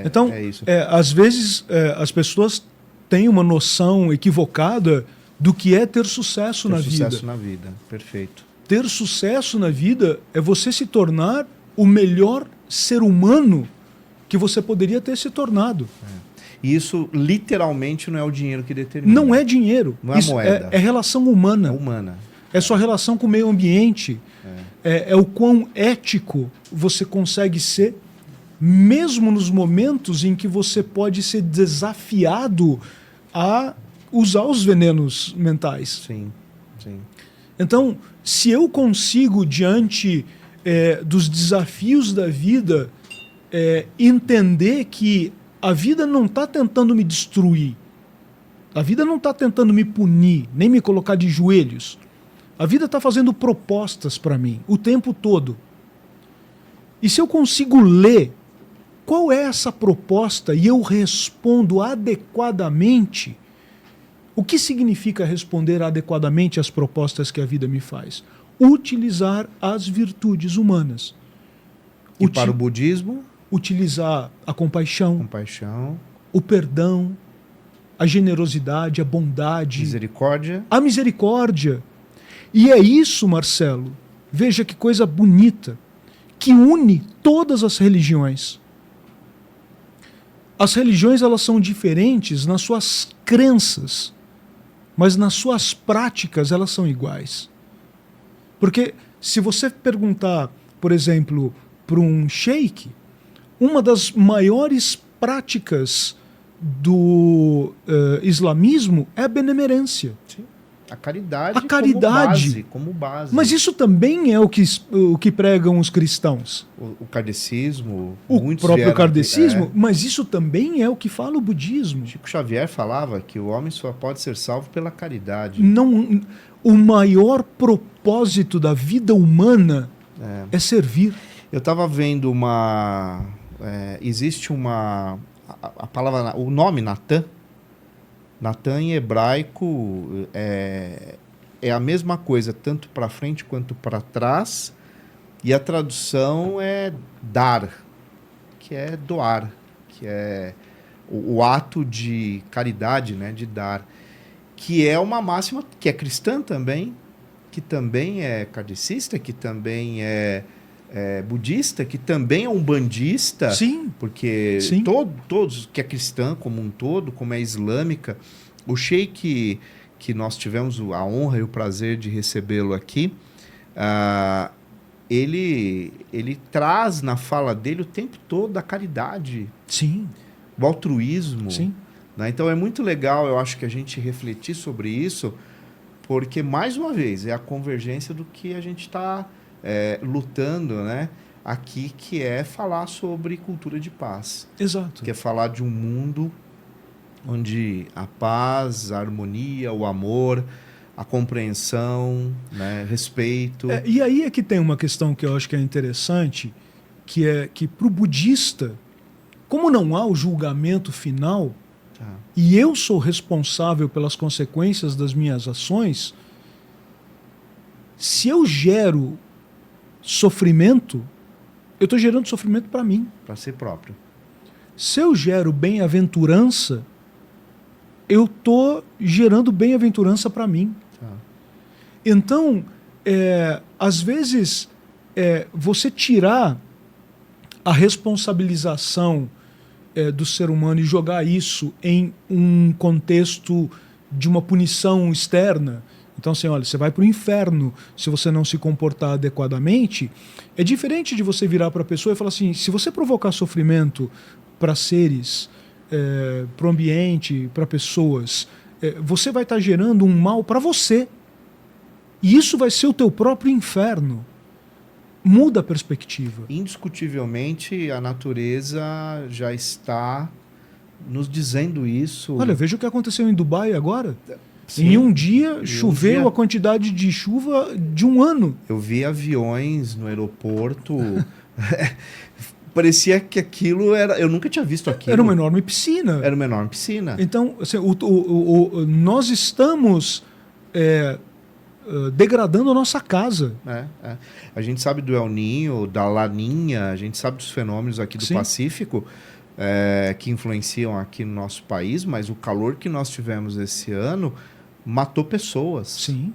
Então, é isso. Às vezes as pessoas têm uma noção equivocada do que é ter sucesso na vida. Ter sucesso na vida, perfeito. Ter sucesso na vida é você se tornar o melhor ser humano que você poderia ter se tornado. E isso literalmente não é o dinheiro que determina. Não é dinheiro. Não é isso moeda. É relação humana. É humana. É sua relação com o meio ambiente. É o quão ético você consegue ser, mesmo nos momentos em que você pode ser desafiado a usar os venenos mentais. Sim, sim. Então, se eu consigo, diante dos desafios da vida, entender que a vida não está tentando me destruir, a vida não está tentando me punir, nem me colocar de joelhos. A vida está fazendo propostas para mim o tempo todo. E se eu consigo ler qual é essa proposta e eu respondo adequadamente, o que significa responder adequadamente às propostas que a vida me faz? Utilizar as virtudes humanas. E para o budismo? Utilizar a compaixão, o perdão, a generosidade, a bondade, a misericórdia. E é isso, Marcelo, veja que coisa bonita, que une todas as religiões. As religiões, elas são diferentes nas suas crenças, mas nas suas práticas elas são iguais. Porque se você perguntar, por exemplo, para um sheik, uma das maiores práticas do islamismo é a benemerência. Sim. A caridade. Como base. Mas isso também é o que pregam os cristãos. O kardecismo. O próprio kardecismo, mas isso também é o que fala o budismo. Chico Xavier falava que o homem só pode ser salvo pela caridade. Não, o maior propósito da vida humana é servir. Eu estava vendo existe a palavra, o nome Natan. Natan em hebraico é a mesma coisa, tanto para frente quanto para trás, e a tradução é dar, que é doar, que é o ato de caridade, né, de dar, que é uma máxima que é cristã também, que também é kardecista, que também é budista, que também é umbandista. Sim. Porque Sim. Todos, que é cristã como um todo, como é islâmica, o sheik que nós tivemos a honra e o prazer de recebê-lo aqui, ele traz na fala dele o tempo todo a caridade. Sim. O altruísmo. Sim. Né? Então é muito legal, eu acho, que a gente refletir sobre isso, porque, mais uma vez, é a convergência do que a gente está lutando, né, aqui, que é falar sobre cultura de paz. Exato. Que é falar de um mundo onde a paz, a harmonia, o amor, a compreensão, né, respeito... E aí é que tem uma questão que eu acho que é interessante, que é que para o budista, como não há o julgamento final, e eu sou responsável pelas consequências das minhas ações, se eu gero sofrimento, eu estou gerando sofrimento para mim. Para si próprio. Se eu gero bem-aventurança, eu estou gerando bem-aventurança para mim. Então, às vezes, você tirar a responsabilização do ser humano e jogar isso em um contexto de uma punição externa. Então, assim, olha, você vai para o inferno se você não se comportar adequadamente. É diferente de você virar para a pessoa e falar assim, se você provocar sofrimento para seres, para o ambiente, para pessoas, você vai estar gerando um mal para você. E isso vai ser o teu próprio inferno. Muda a perspectiva. Indiscutivelmente, a natureza já está nos dizendo isso. Olha, veja o que aconteceu em Dubai agora. Sim, em um dia choveu a quantidade de chuva de um ano. Eu vi aviões no aeroporto. Parecia que aquilo era... Eu nunca tinha visto aquilo. Era uma enorme piscina. Era uma enorme piscina. Então, assim, nós estamos degradando a nossa casa. A gente sabe do El Niño, da Laninha, a gente sabe dos fenômenos aqui do Pacífico que influenciam aqui no nosso país, mas o calor que nós tivemos esse ano matou pessoas. Sim.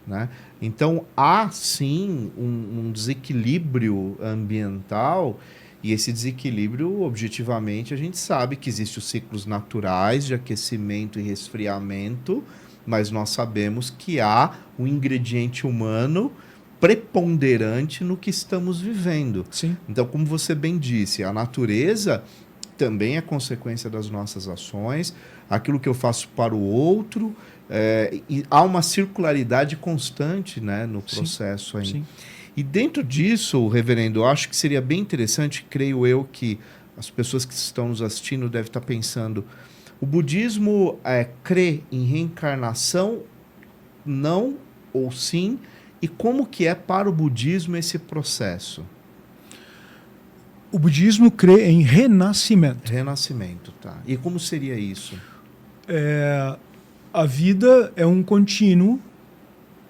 Né? Então, há sim um desequilíbrio ambiental, e esse desequilíbrio, objetivamente, a gente sabe que existem os ciclos naturais de aquecimento e resfriamento, mas nós sabemos que há um ingrediente humano preponderante no que estamos vivendo. Sim. Então, como você bem disse, a natureza também é consequência das nossas ações, aquilo que eu faço para o outro, e há uma circularidade constante, né, no processo aí. Sim. E dentro disso, reverendo, eu acho que seria bem interessante, creio eu, que as pessoas que estão nos assistindo devem estar pensando, o budismo crê em reencarnação, não ou sim, e como que é para o budismo esse processo? O budismo crê em renascimento. Renascimento, tá. E como seria isso? A vida é um contínuo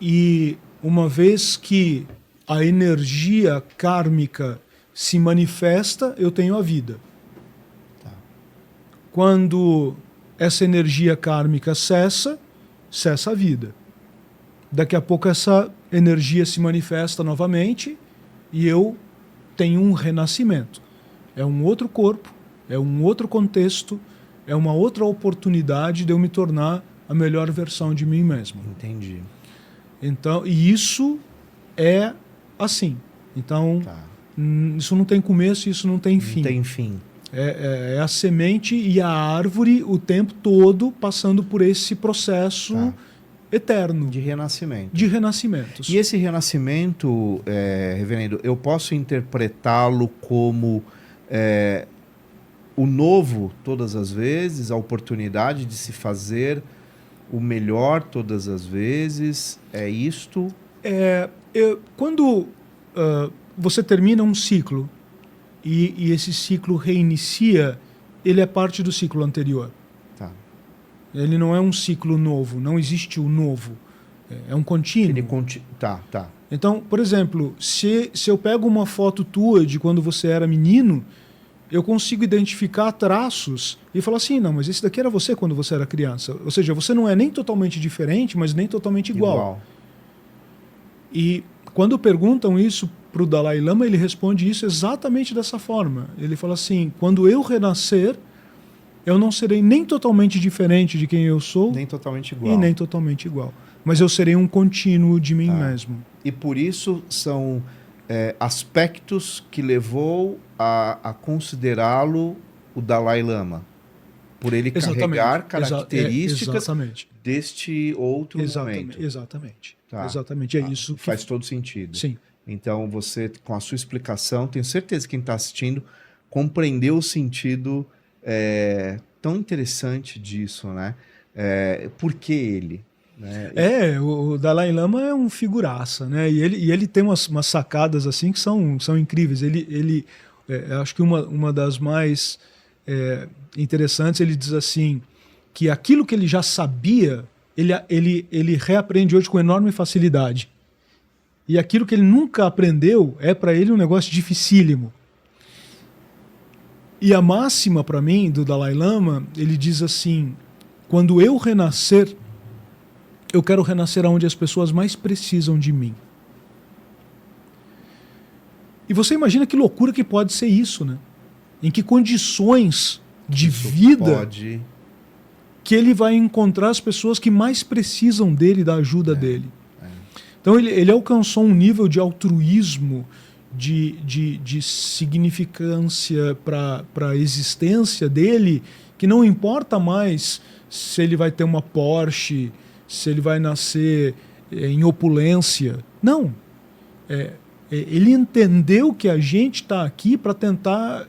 e uma vez que a energia kármica se manifesta, eu tenho a vida. Tá. Quando essa energia kármica cessa a vida. Daqui a pouco essa energia se manifesta novamente e eu tenho um renascimento. É um outro corpo, é um outro contexto, é uma outra oportunidade de eu me tornar a melhor versão de mim mesmo. Entendi. Então, e isso é assim. Então, isso não tem começo, isso não tem fim. Não tem fim. É a semente e a árvore o tempo todo passando por esse processo eterno. De renascimento. De renascimentos. E esse renascimento, reverendo, eu posso interpretá-lo como o novo todas as vezes, a oportunidade de se fazer o melhor todas as vezes, é isto? Quando você termina um ciclo e esse ciclo reinicia, ele é parte do ciclo anterior. Tá. Ele não é um ciclo novo, não existe o novo. É um contínuo. Tá. Então, por exemplo, se eu pego uma foto tua de quando você era menino, eu consigo identificar traços e falar assim, não, mas esse daqui era você quando você era criança. Ou seja, você não é nem totalmente diferente, mas nem totalmente igual. E quando perguntam isso para o Dalai Lama, ele responde isso exatamente dessa forma. Ele fala assim, quando eu renascer, eu não serei nem totalmente diferente de quem eu sou, nem totalmente igual. E nem totalmente igual. Mas eu serei um contínuo de mim mesmo. E por isso são aspectos que levou a considerá-lo o Dalai Lama. Por ele carregar características deste outro momento. Exatamente. Tá. Exatamente. É isso que faz todo sentido. Sim. Então, você, com a sua explicação, tenho certeza que quem está assistindo compreendeu o sentido tão interessante disso, né? Por que ele? Né? O Dalai Lama é um figuraça, né? E ele tem umas sacadas assim que são incríveis. Ele acho que uma das mais interessantes, ele diz assim, que aquilo que ele já sabia, ele reaprende hoje com enorme facilidade. E aquilo que ele nunca aprendeu é para ele um negócio dificílimo. E a máxima para mim do Dalai Lama, ele diz assim, quando eu renascer, eu quero renascer onde as pessoas mais precisam de mim. E você imagina que loucura que pode ser isso, né? Em que condições de Isso vida pode... que ele vai encontrar as pessoas que mais precisam dele, da ajuda dele. Então ele alcançou um nível de altruísmo, de significância para a existência dele, que não importa mais se ele vai ter uma Porsche, se ele vai nascer em opulência. Não. Ele entendeu que a gente está aqui para tentar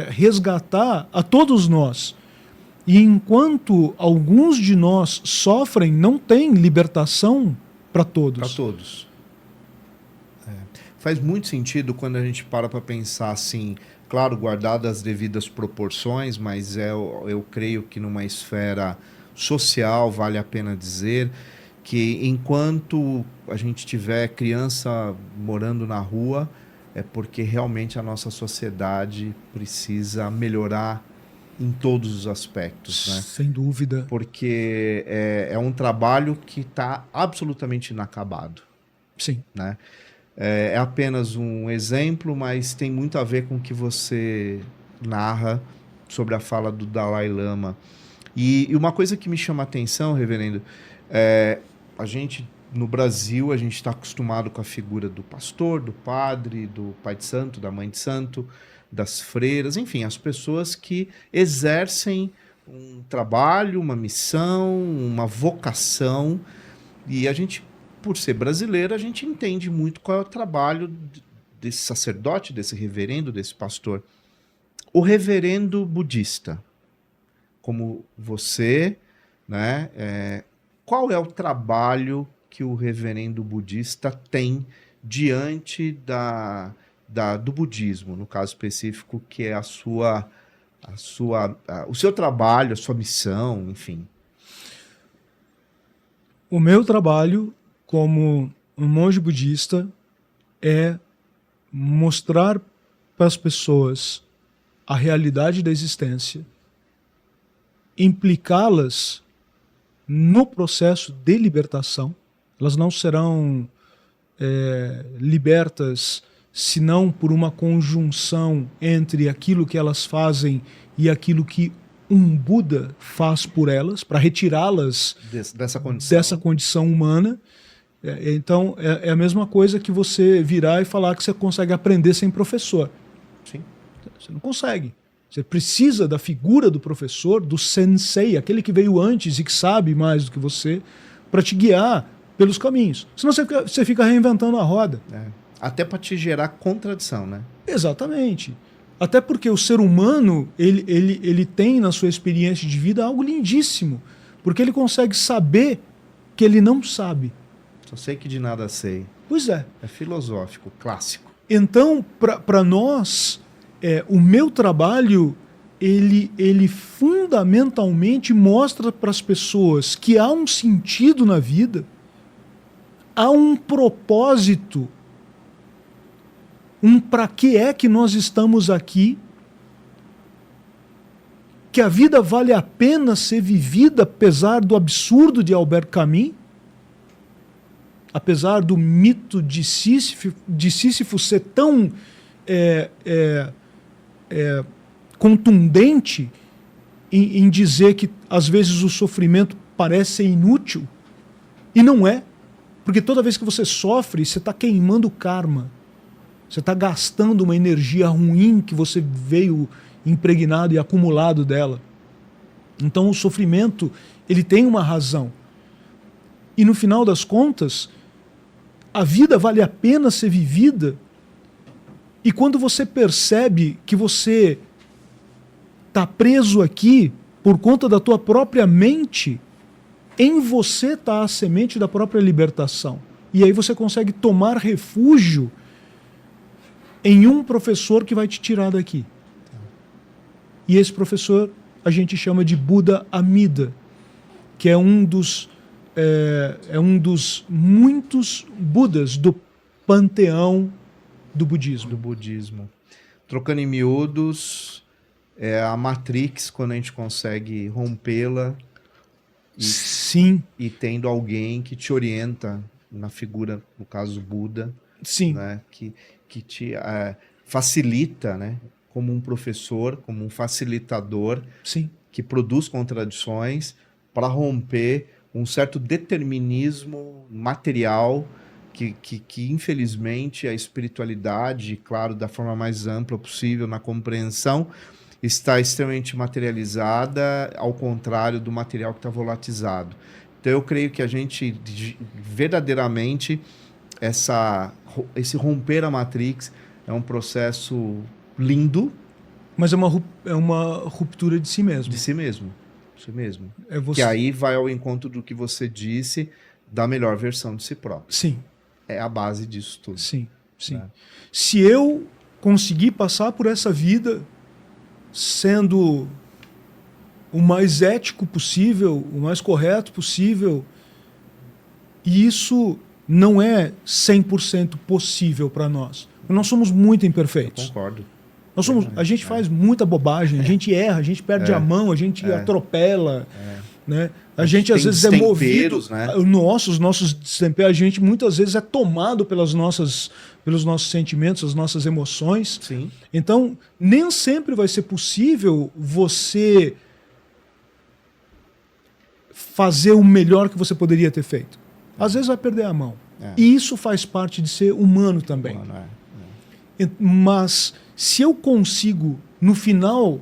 resgatar a todos nós. E enquanto alguns de nós sofrem, não tem libertação para todos. Para todos. Faz muito sentido quando a gente para pensar assim, claro, guardadas as devidas proporções, mas eu creio que numa esfera social vale a pena dizer que enquanto a gente tiver criança morando na rua, é porque realmente a nossa sociedade precisa melhorar em todos os aspectos, né? Sem dúvida. Porque é um trabalho que está absolutamente inacabado. Sim. Né? É apenas um exemplo, mas tem muito a ver com o que você narra sobre a fala do Dalai Lama. E uma coisa que me chama a atenção, reverendo, a gente, no Brasil, a gente está acostumado com a figura do pastor, do padre, do pai de santo, da mãe de santo, das freiras, enfim, as pessoas que exercem um trabalho, uma missão, uma vocação, e a gente, por ser brasileiro, a gente entende muito qual é o trabalho desse sacerdote, desse reverendo, desse pastor. O reverendo budista, como você, né, qual é o trabalho que o reverendo budista tem diante do budismo, no caso específico, que é o seu trabalho, a sua missão, enfim? O meu trabalho como um monge budista é mostrar para as pessoas a realidade da existência, implicá-las no processo de libertação. Elas não serão libertas senão por uma conjunção entre aquilo que elas fazem e aquilo que um Buda faz por elas, para retirá-las dessa condição humana. Então, é a mesma coisa que você virar e falar que você consegue aprender sem professor. Sim. Você não consegue. Você precisa da figura do professor, do sensei, aquele que veio antes e que sabe mais do que você, para te guiar pelos caminhos. Senão você fica reinventando a roda. Até para te gerar contradição, né? Exatamente. Até porque o ser humano, ele tem na sua experiência de vida algo lindíssimo. Porque ele consegue saber que ele não sabe. Só sei que de nada sei. Pois é. É filosófico, clássico. Então, para nós, o meu trabalho, ele fundamentalmente mostra para as pessoas que há um sentido na vida, há um propósito, para que é que nós estamos aqui, que a vida vale a pena ser vivida apesar do absurdo de Albert Camus, apesar do mito de Sísifo ser tão contundente em dizer que às vezes o sofrimento parece ser inútil, e não é, porque toda vez que você sofre, você está queimando karma, você está gastando uma energia ruim que você veio impregnado e acumulado dela. Então o sofrimento, ele tem uma razão, e no final das contas a vida vale a pena ser vivida. E quando você percebe que você está preso aqui por conta da tua própria mente, em você está a semente da própria libertação. E aí você consegue tomar refúgio em um professor que vai te tirar daqui. E esse professor a gente chama de Buda Amida, que é um dos muitos Budas do panteão do budismo. Trocando em miúdos, é a Matrix quando a gente consegue rompê-la Sim. E tendo alguém que te orienta na figura, no caso Buda, Sim. né, que te facilita, né, como um professor, como um facilitador Sim. que produz contradições para romper um certo determinismo material que infelizmente a espiritualidade, claro, da forma mais ampla possível na compreensão, está extremamente materializada, ao contrário do material que está volatilizado. Então eu creio que a gente verdadeiramente esse romper a Matrix é um processo lindo. Mas é uma ruptura de si mesmo. De si mesmo. De si mesmo. É você... Que aí vai ao encontro do que você disse, da melhor versão de si próprio. Sim. É a base disso tudo. Sim, sim. Né? Se eu conseguir passar por essa vida sendo o mais ético possível, o mais correto possível, e isso não é 100% possível para nós. Nós somos muito imperfeitos. Eu concordo. A gente faz muita bobagem, a gente erra, a gente perde a mão, a gente atropela. Né? A gente às vezes é movido. Né? Os nossos destemperos, a gente muitas vezes é tomado pelos nossos sentimentos, as nossas emoções. Sim. Então, nem sempre vai ser possível você fazer o melhor que você poderia ter feito. Às vezes vai perder a mão. E isso faz parte de ser humano também. Mas se eu consigo, no final,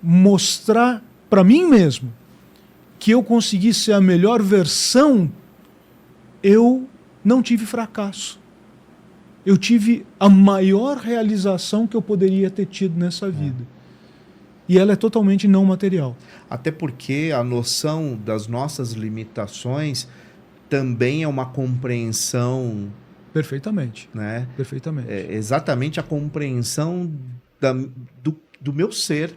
mostrar para mim mesmo que eu consegui ser a melhor versão, eu não tive fracasso. Eu tive a maior realização que eu poderia ter tido nessa vida. E ela é totalmente não material. Até porque a noção das nossas limitações também é uma compreensão... Perfeitamente. Né? Perfeitamente. É exatamente a compreensão do meu ser,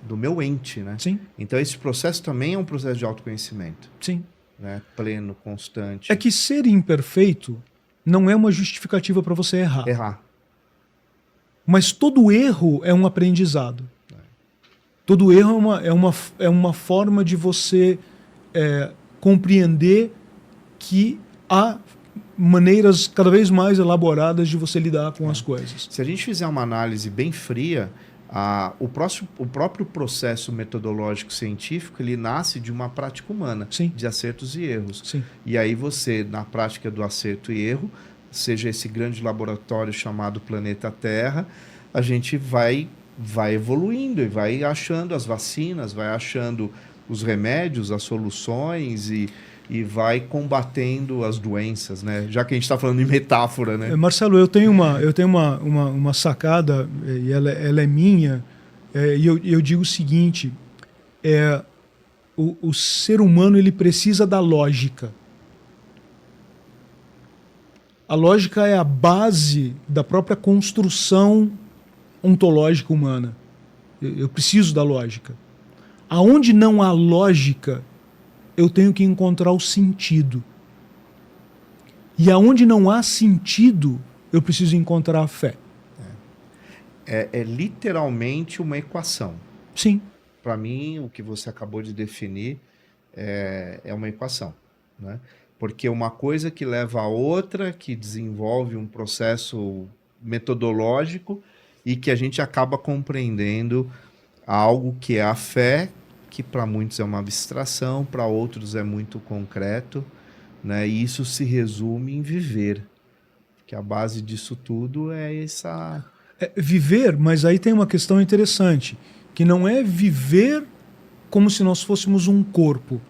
do meu ente, né? Sim. Então esse processo também é um processo de autoconhecimento. Sim. Né? Pleno, constante. É que ser imperfeito não é uma justificativa para você errar. Errar. Mas todo erro é um aprendizado. Todo erro é uma forma de você compreender que há maneiras cada vez mais elaboradas de você lidar com as coisas. Se a gente fizer uma análise bem fria, o próprio processo metodológico científico ele nasce de uma prática humana, Sim. de acertos e erros. Sim. E aí você, na prática do acerto e erro, seja esse grande laboratório chamado planeta Terra, a gente vai evoluindo e vai achando as vacinas, vai achando os remédios, as soluções e vai combatendo as doenças, né? Já que a gente está falando em metáfora, né? Marcelo, eu tenho uma sacada, e ela é minha, e eu digo o seguinte, o ser humano ele precisa da lógica. A lógica é a base da própria construção ontológica humana. Eu preciso da lógica. Aonde não há lógica, eu tenho que encontrar o sentido. E aonde não há sentido, eu preciso encontrar a fé. É literalmente uma equação. Sim. Para mim, o que você acabou de definir é uma equação, né? Porque uma coisa que leva a outra, que desenvolve um processo metodológico e que a gente acaba compreendendo algo que é a fé, que para muitos é uma abstração, para outros é muito concreto, né? E isso se resume em viver, que a base disso tudo é essa... viver, mas aí tem uma questão interessante, que não é viver como se nós fôssemos um corpo.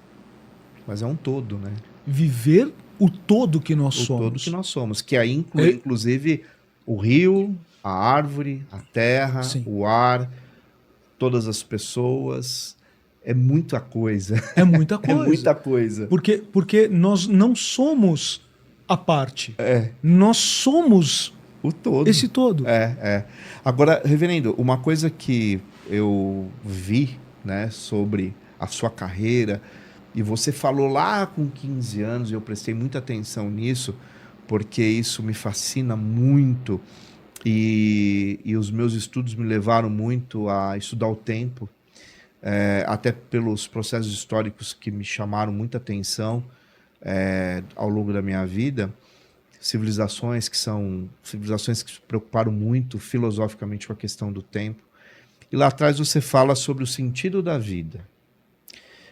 Mas é um todo, né? Viver o todo que nós somos. O todo que nós somos, que aí inclui, inclusive, o rio, a árvore, a terra, Sim. o ar, todas as pessoas. É muita coisa. É muita coisa. É muita coisa. Porque nós não somos a parte. Nós somos o todo. Esse todo. Agora, reverendo, uma coisa que eu vi, né, sobre a sua carreira, e você falou lá com 15 anos, e eu prestei muita atenção nisso, porque isso me fascina muito, e os meus estudos me levaram muito a estudar o tempo, até pelos processos históricos que me chamaram muita atenção ao longo da minha vida. civilizações que se preocuparam muito filosoficamente com a questão do tempo. E lá atrás você fala sobre o sentido da vida.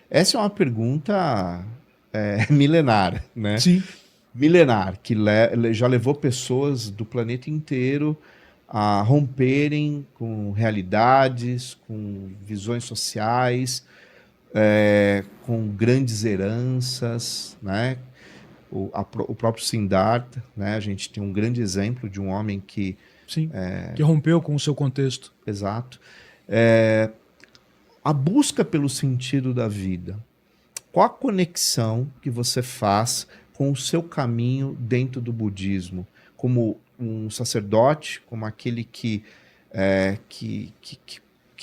Essa é uma pergunta milenar, né? Sim. Milenar, que já levou pessoas do planeta inteiro a romperem com realidades, com visões sociais, com grandes heranças, né? O próprio Siddhartha, né? A gente tem um grande exemplo de um homem que... Sim, que rompeu com o seu contexto. Exato. A busca pelo sentido da vida. Qual a conexão que você faz com o seu caminho dentro do budismo? Como um sacerdote, como aquele que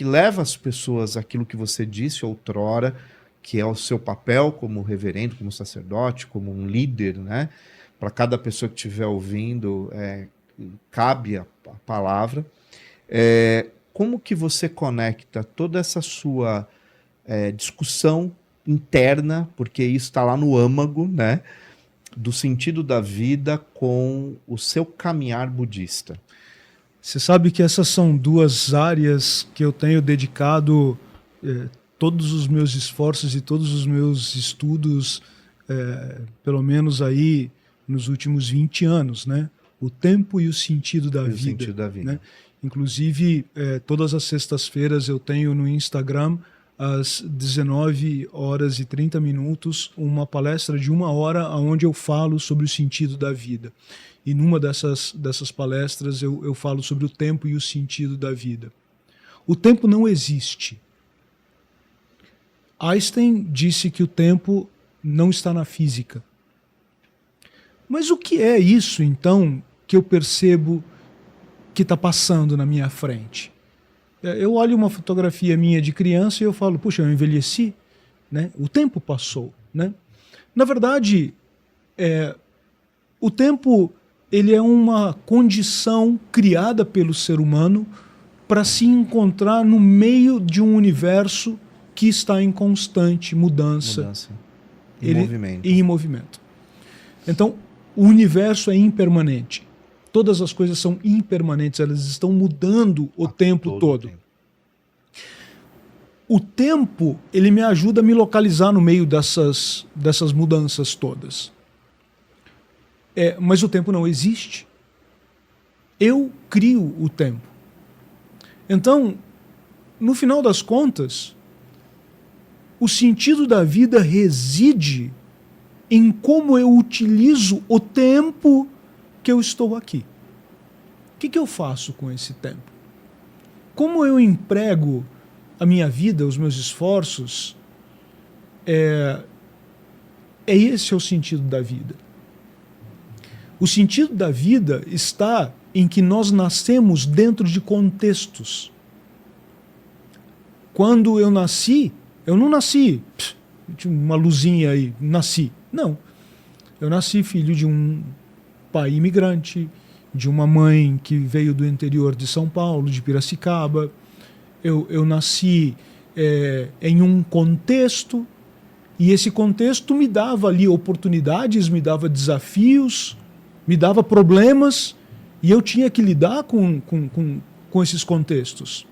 leva as pessoas àquilo que você disse outrora, que é o seu papel como reverendo, como sacerdote, como um líder, né? Para cada pessoa que estiver ouvindo, cabe a palavra. Como que você conecta toda essa sua discussão interna, porque isso está lá no âmago, né? Do sentido da vida com o seu caminhar budista? Você sabe que essas são duas áreas que eu tenho dedicado todos os meus esforços e todos os meus estudos, pelo menos aí nos últimos 20 anos, né? O tempo e o sentido da vida. O sentido da vida. Né? Inclusive, todas as sextas-feiras eu tenho no Instagram, às 19h30, uma palestra de 1 hora onde eu falo sobre o sentido da vida. E numa dessas palestras eu falo sobre o tempo e o sentido da vida. O tempo não existe. Einstein disse que o tempo não está na física. Mas o que é isso, então, que eu percebo que está passando na minha frente? Eu olho uma fotografia minha de criança e eu falo, puxa, eu envelheci, né? O tempo passou, né? Na verdade, o tempo ele é uma condição criada pelo ser humano para se encontrar no meio de um universo que está em constante mudança. Em movimento. Então, o universo é impermanente. Todas as coisas são impermanentes, elas estão mudando o tempo todo. O tempo, ele me ajuda a me localizar no meio dessas mudanças todas. Mas o tempo não existe. Eu crio o tempo. Então, no final das contas, o sentido da vida reside em como eu utilizo o tempo que eu estou aqui. O que eu faço com esse tempo? Como eu emprego a minha vida, os meus esforços? Esse é o sentido da vida. O sentido da vida está em que nós nascemos dentro de contextos. Quando eu nasci, eu não nasci, tinha uma luzinha aí, nasci. Não. Eu nasci filho de um pai imigrante, de uma mãe que veio do interior de São Paulo, de Piracicaba. Eu nasci em um contexto, e esse contexto me dava ali oportunidades, me dava desafios, me dava problemas, e eu tinha que lidar com esses contextos.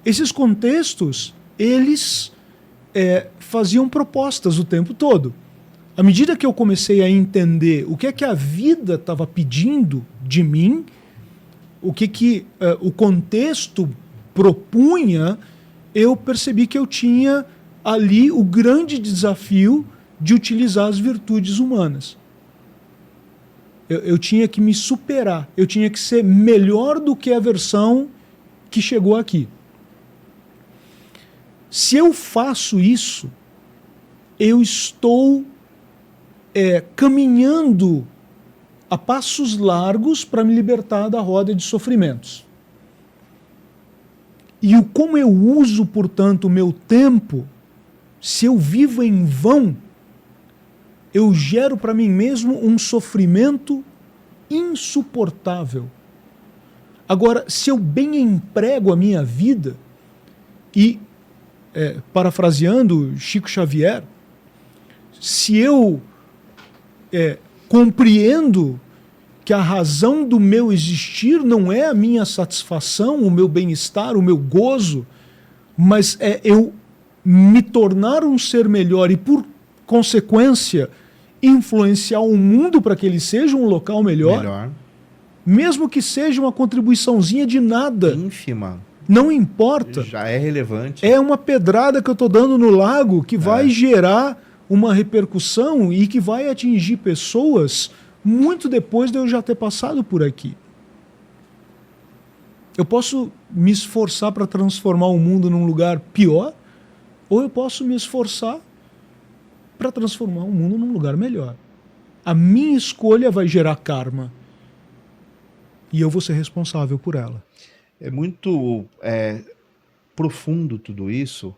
Esses contextos, eles faziam propostas o tempo todo. À medida que eu comecei a entender o que a vida estava pedindo de mim, o que o contexto propunha, eu percebi que eu tinha ali o grande desafio de utilizar as virtudes humanas. Eu tinha que me superar, eu tinha que ser melhor do que a versão que chegou aqui. Se eu faço isso, eu estou caminhando a passos largos para me libertar da roda de sofrimentos. E como eu uso, portanto, o meu tempo, se eu vivo em vão, eu gero para mim mesmo um sofrimento insuportável. Agora, se eu bem emprego a minha vida, e, parafraseando Chico Xavier, se eu compreendo que a razão do meu existir não é a minha satisfação, o meu bem-estar, o meu gozo, mas é eu me tornar um ser melhor e, por consequência, influenciar o mundo para que ele seja um local melhor, mesmo que seja uma contribuiçãozinha de nada. Ínfima. Não importa. Já é relevante. É uma pedrada que eu estou dando no lago que vai gerar uma repercussão e que vai atingir pessoas muito depois de eu já ter passado por aqui. Eu posso me esforçar para transformar o mundo num lugar pior, ou eu posso me esforçar para transformar o mundo num lugar melhor. A minha escolha vai gerar karma. E eu vou ser responsável por ela. É muito profundo tudo isso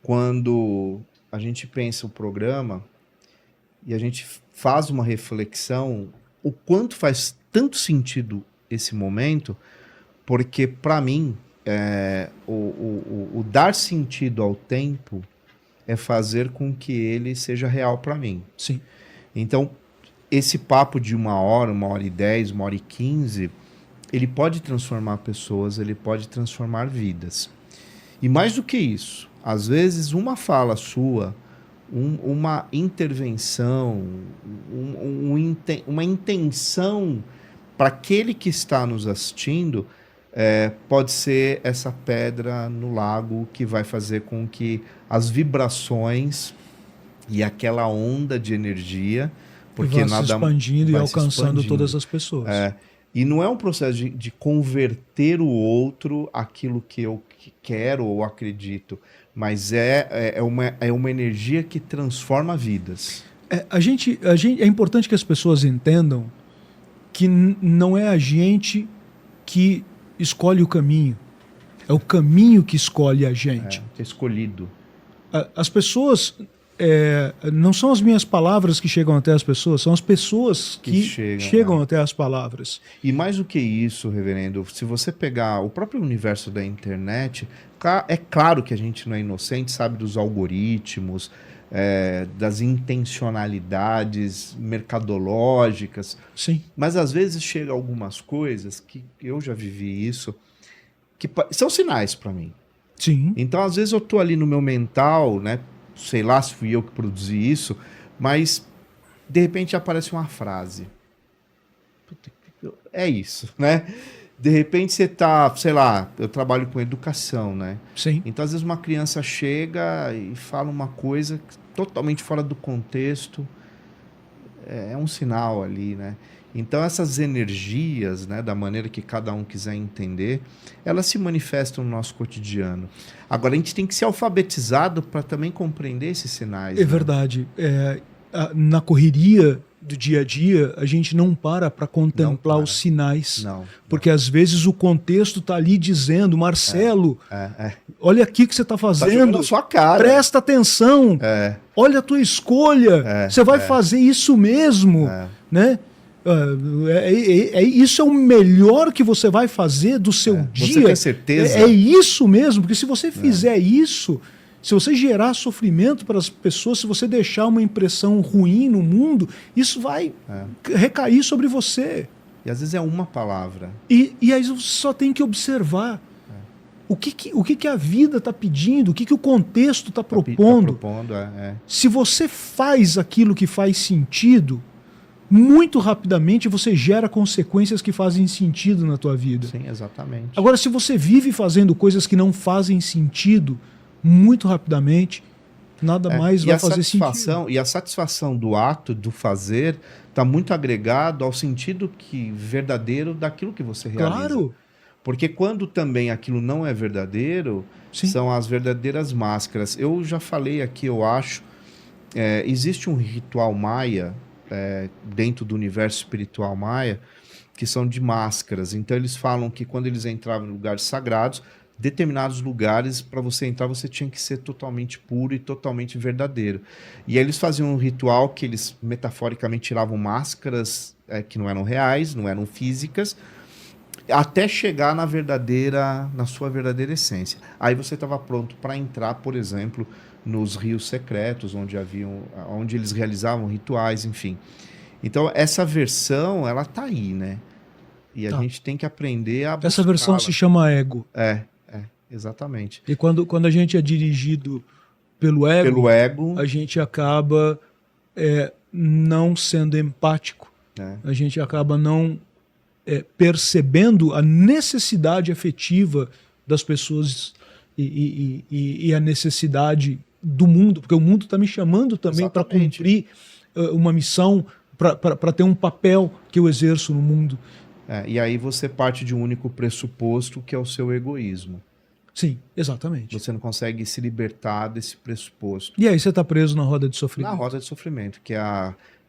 quando a gente pensa o programa e a gente faz uma reflexão o quanto faz tanto sentido esse momento, porque para mim o dar sentido ao tempo é fazer com que ele seja real para mim. Sim. Então, esse papo de 1 hora, 1 hora e 10, 1 hora e 15, ele pode transformar pessoas, ele pode transformar vidas. E mais do que isso, às vezes uma fala sua, uma intervenção, uma intenção para aquele que está nos assistindo, pode ser essa pedra no lago que vai fazer com que as vibrações e aquela onda de energia, porque vai se expandindo e alcançando todas as pessoas. E não é um processo de converter o outro aquilo que eu quero ou acredito, mas é uma energia que transforma vidas. É importante que as pessoas entendam que não é a gente que escolhe o caminho, é o caminho que escolhe a gente. É escolhido. As pessoas... não são as minhas palavras que chegam até as pessoas, são as pessoas que chegam até as palavras. E mais do que isso, reverendo, se você pegar o próprio universo da internet, é claro que a gente não é inocente, sabe dos algoritmos, das intencionalidades mercadológicas. Sim. Mas às vezes chega algumas coisas que eu já vivi isso, que são sinais para mim. Sim. Então às vezes eu tô ali no meu mental, né? Sei lá se fui eu que produzi isso, mas de repente aparece uma frase. É isso, né? De repente você tá, sei lá, eu trabalho com educação, né? Sim. Então às vezes uma criança chega e fala uma coisa totalmente fora do contexto, é um sinal ali, né? Então essas energias, né, da maneira que cada um quiser entender, elas se manifestam no nosso cotidiano. Agora a gente tem que ser alfabetizado para também compreender esses sinais. É verdade. Na correria do dia a dia, a gente não para contemplar os sinais. Porque às vezes o contexto está ali dizendo, Marcelo, olha aqui o que você está fazendo. Tá na sua cara. Presta atenção. Olha a tua escolha. Você vai fazer isso mesmo. Né? Isso é o melhor que você vai fazer do seu dia. Você tem certeza? É isso mesmo, porque se você fizer isso, se você gerar sofrimento para as pessoas, se você deixar uma impressão ruim no mundo, isso vai recair sobre você. E às vezes é uma palavra. E aí você só tem que observar o que a vida está pedindo, o que o contexto está propondo. Se você faz aquilo que faz sentido, muito rapidamente você gera consequências que fazem sentido na tua vida. Sim, exatamente. Agora, se você vive fazendo coisas que não fazem sentido, muito rapidamente, nada mais vai fazer sentido. E a satisfação do ato, do fazer, está muito agregado ao sentido verdadeiro daquilo que você realiza. Claro. Porque quando também aquilo não é verdadeiro, são as verdadeiras máscaras. Eu já falei aqui, eu acho, existe um ritual maia, dentro do universo espiritual maia, que são de máscaras. Então eles falam que quando eles entravam em lugares sagrados, determinados lugares, para você entrar, você tinha que ser totalmente puro e totalmente verdadeiro. E aí eles faziam um ritual que eles metaforicamente tiravam máscaras que não eram reais, não eram físicas, até chegar na sua verdadeira essência. Aí você estava pronto para entrar, por exemplo, nos rios secretos, onde eles realizavam rituais, enfim. Então, essa versão, ela tá aí, né? E a Tá. gente tem que aprender a Essa versão buscá-la. se chama ego. Exatamente. E quando a gente é dirigido pelo ego, Pelo ego, a gente acaba não sendo empático. né? A gente acaba não percebendo a necessidade afetiva das pessoas e a necessidade do mundo, porque o mundo está me chamando também para Exatamente. cumprir uma missão, para ter um papel que eu exerço no mundo. E aí você parte de um único pressuposto, que é o seu egoísmo. Sim, exatamente. Você não consegue se libertar desse pressuposto. E aí você está preso na roda de Na sofrimento. roda de sofrimento,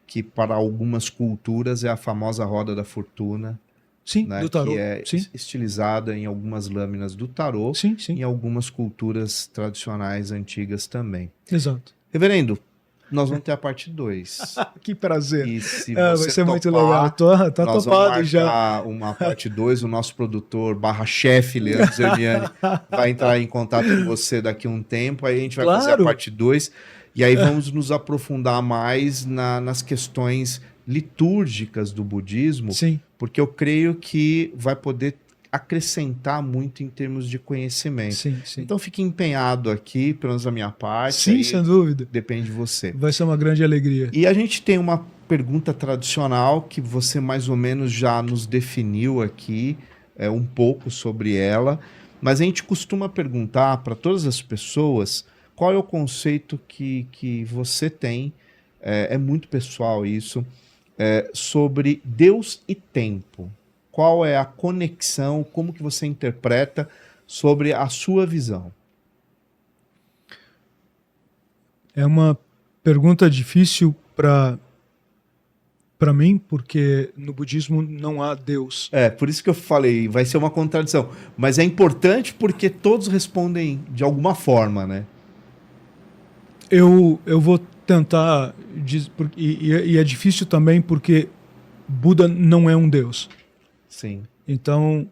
que para algumas culturas é a famosa roda da fortuna, Sim, né? do tarô. Que é Sim, estilizada em algumas lâminas do tarô, sim, sim. em algumas culturas tradicionais antigas também. Exato. Reverendo, nós vamos ter a parte 2. Que prazer. E se Vai você ser muito topar, legal. Tá nós topado vamos já. marcar uma parte 2. O nosso produtor /chefe, Leandro Zerniani, vai entrar em contato com você daqui a um tempo. Aí a gente vai fazer a Claro. parte 2. E aí vamos nos aprofundar mais nas questões litúrgicas do budismo. Sim, Porque eu creio que vai poder acrescentar muito em termos de conhecimento. sim, sim. Então fique empenhado aqui, pelo menos da minha parte. Sim, aí sem dúvida. depende de você. Vai ser uma grande alegria. E a gente tem uma pergunta tradicional que você mais ou menos já nos definiu aqui, um pouco sobre ela, mas a gente costuma perguntar para todas as pessoas qual é o conceito que você tem, é muito pessoal isso, sobre Deus e tempo. Qual é a conexão, como que você interpreta sobre a sua visão? É uma pergunta difícil para mim, porque no budismo não há Deus. Por isso que eu falei, vai ser uma contradição. Mas é importante porque todos respondem de alguma forma, né? Eu vou tentar e é difícil também porque Buda não é um Deus. Sim. Então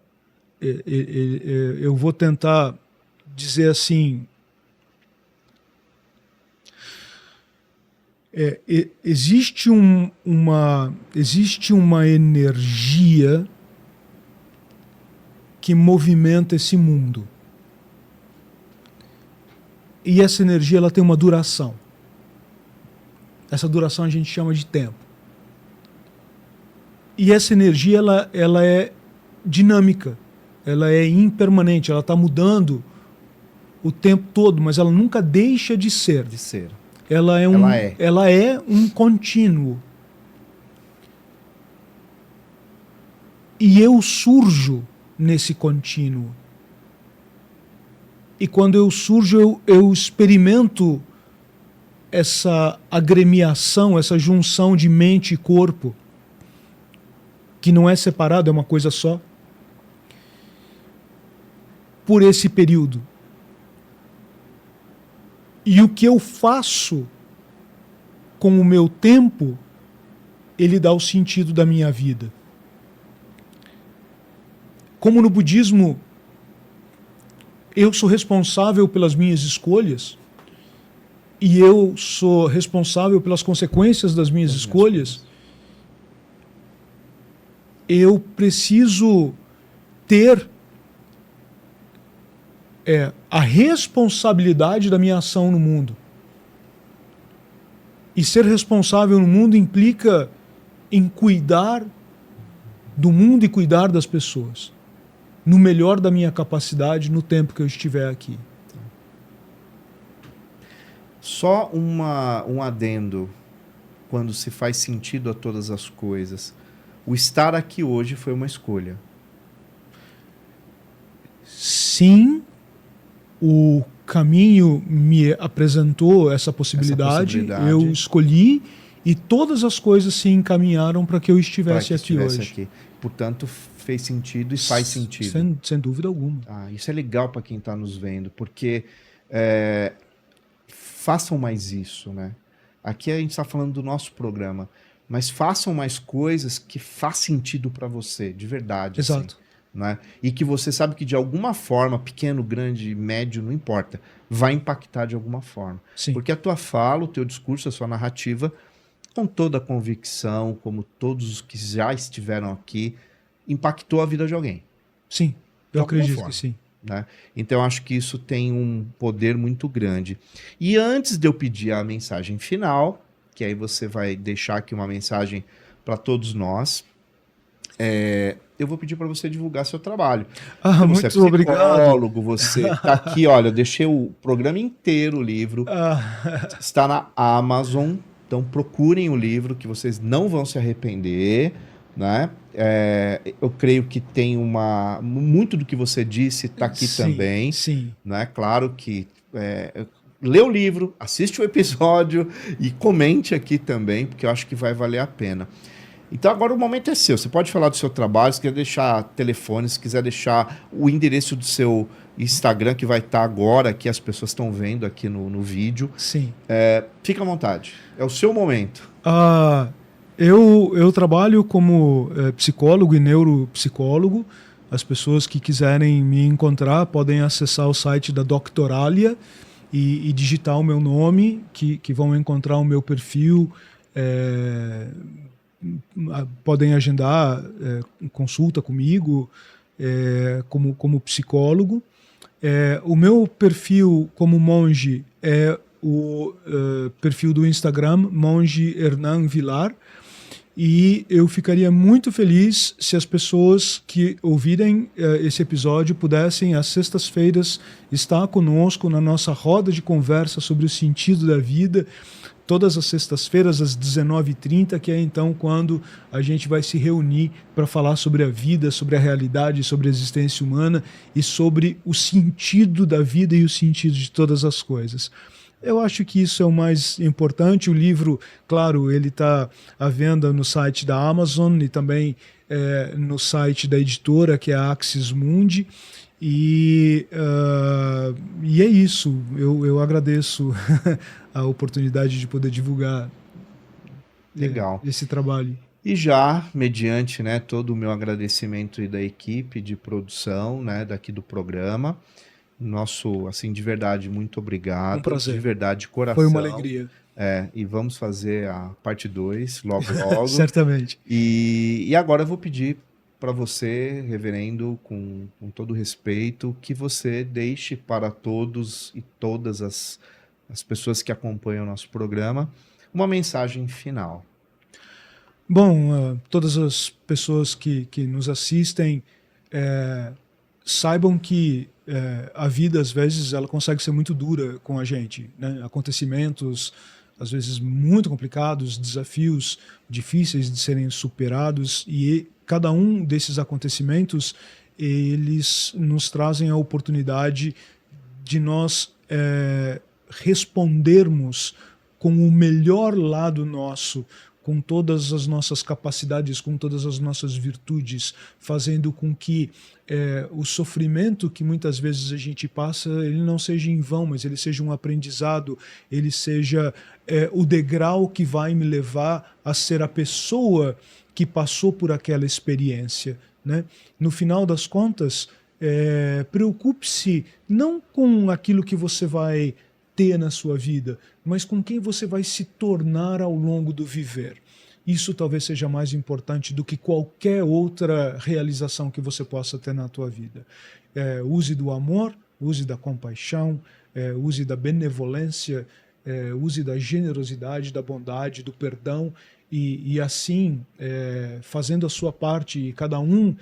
eu vou tentar dizer assim, existe uma energia que movimenta esse mundo. E essa energia ela tem uma duração. Essa duração a gente chama de tempo. E essa energia ela é dinâmica, ela é impermanente, ela está mudando o tempo todo, mas ela nunca deixa de ser. Ela é um contínuo. E eu surjo nesse contínuo. E quando eu surjo, eu experimento essa agremiação, essa junção de mente e corpo, que não é separado, é uma coisa só, por esse período. E o que eu faço com o meu tempo, ele dá o sentido da minha vida. Como no budismo, eu sou responsável pelas minhas escolhas e eu sou responsável pelas consequências das minhas escolhas, eu preciso ter a responsabilidade da minha ação no mundo. E ser responsável no mundo implica em cuidar do mundo e cuidar das pessoas, no melhor da minha capacidade, no tempo que eu estiver aqui. Só um adendo, quando se faz sentido a todas as coisas. O estar aqui hoje foi uma escolha. Sim, o caminho me apresentou essa possibilidade, eu escolhi e todas as coisas se encaminharam para que eu estivesse aqui hoje. Portanto, fez sentido e faz sentido. Sem dúvida alguma. Isso é legal para quem está nos vendo, porque façam mais isso, né? Aqui a gente está falando do nosso programa, mas façam mais coisas que faz sentido para você, de verdade. Exato. Assim, né? E que você sabe que de alguma forma, pequeno, grande, médio, não importa, vai impactar de alguma forma. Sim. Porque a tua fala, o teu discurso, a sua narrativa com toda a convicção, como todos os que já estiveram aqui, impactou a vida de alguém. Sim, eu acredito que sim. Né? Então, eu acho que isso tem um poder muito grande. E antes de eu pedir a mensagem final, que aí você vai deixar aqui uma mensagem para todos nós, eu vou pedir para você divulgar seu trabalho. Muito você é obrigado. Você está aqui, olha, eu deixei o programa inteiro, o livro, está na Amazon, então procurem o livro que vocês não vão se arrepender, né? Eu creio que tem muito do que você disse está aqui também, sim. né? Claro que lê o livro, assiste o episódio e comente aqui também, porque eu acho que vai valer a pena. Então agora o momento é seu. Você pode falar do seu trabalho, se quiser deixar telefone, se quiser deixar o endereço do seu Instagram, que vai estar agora, que as pessoas estão vendo aqui no vídeo. Sim. Fica à vontade. É o seu momento. Eu trabalho como psicólogo e neuropsicólogo. As pessoas que quiserem me encontrar podem acessar o site da Doctoralia e digitar o meu nome, que vão encontrar o meu perfil. Podem agendar consulta comigo como psicólogo. O meu perfil como monge é o perfil do Instagram, Monge Hernan Vilar, e eu ficaria muito feliz se as pessoas que ouvirem esse episódio pudessem, às sextas-feiras, estar conosco na nossa roda de conversa sobre o sentido da vida, todas as sextas-feiras, às 19h30, que é então quando a gente vai se reunir para falar sobre a vida, sobre a realidade, sobre a existência humana e sobre o sentido da vida e o sentido de todas as coisas. Eu acho que isso é o mais importante. O livro, claro, ele está à venda no site da Amazon e também no site da editora, que é a Axis Mundi. E é isso. Eu agradeço a oportunidade de poder divulgar Legal. Esse trabalho. E já, mediante todo o meu agradecimento e da equipe de produção daqui do programa, nosso, assim, de verdade, muito obrigado. Um prazer. De verdade, de coração. Foi uma alegria. E vamos fazer a parte 2 logo. Certamente. E agora eu vou pedir para você, reverendo, com todo respeito, que você deixe para todos e todas as pessoas que acompanham o nosso programa uma mensagem final. Bom, todas as pessoas que nos assistem saibam que a vida, às vezes, ela consegue ser muito dura com a gente, né? Acontecimentos, às vezes, muito complicados, desafios difíceis de serem superados, e cada um desses acontecimentos, eles nos trazem a oportunidade de nós respondermos com o melhor lado nosso, com todas as nossas capacidades, com todas as nossas virtudes, fazendo com que o sofrimento que muitas vezes a gente passa, ele não seja em vão, mas ele seja um aprendizado, ele seja o degrau que vai me levar a ser a pessoa que passou por aquela experiência, né? No final das contas, preocupe-se não com aquilo que você vai ter na sua vida, mas com quem você vai se tornar ao longo do viver. Isso talvez seja mais importante do que qualquer outra realização que você possa ter na tua vida. Use do amor, use da compaixão, use da benevolência, use da generosidade, da bondade, do perdão, e assim, fazendo a sua parte, e cada um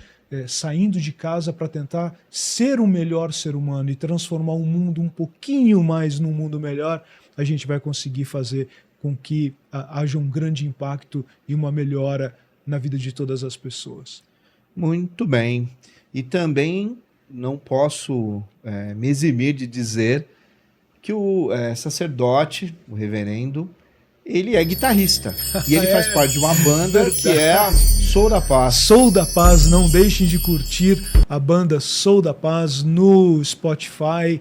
saindo de casa para tentar ser o melhor ser humano e transformar o mundo um pouquinho mais num mundo melhor, a gente vai conseguir fazer com que haja um grande impacto e uma melhora na vida de todas as pessoas. Muito bem. E também não posso me eximir de dizer que o sacerdote, o reverendo, ele é guitarrista. E ele faz parte de uma banda que é a Sou da Paz. Sou da Paz, não deixem de curtir a banda Sou da Paz no Spotify,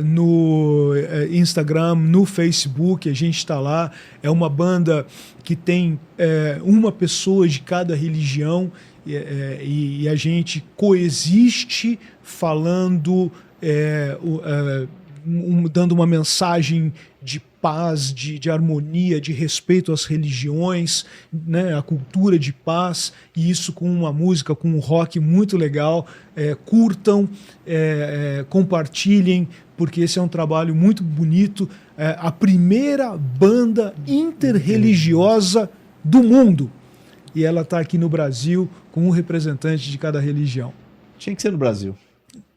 no Instagram, no Facebook, a gente está lá. É uma banda que tem uma pessoa de cada religião e a gente coexiste falando dando uma mensagem de paz, de harmonia, de respeito às religiões, né, a cultura de paz, e isso com uma música, com um rock muito legal. Curtam, compartilhem, porque esse é um trabalho muito bonito. A primeira banda interreligiosa do mundo, e ela está aqui no Brasil com um representante de cada religião. Tinha que ser no Brasil.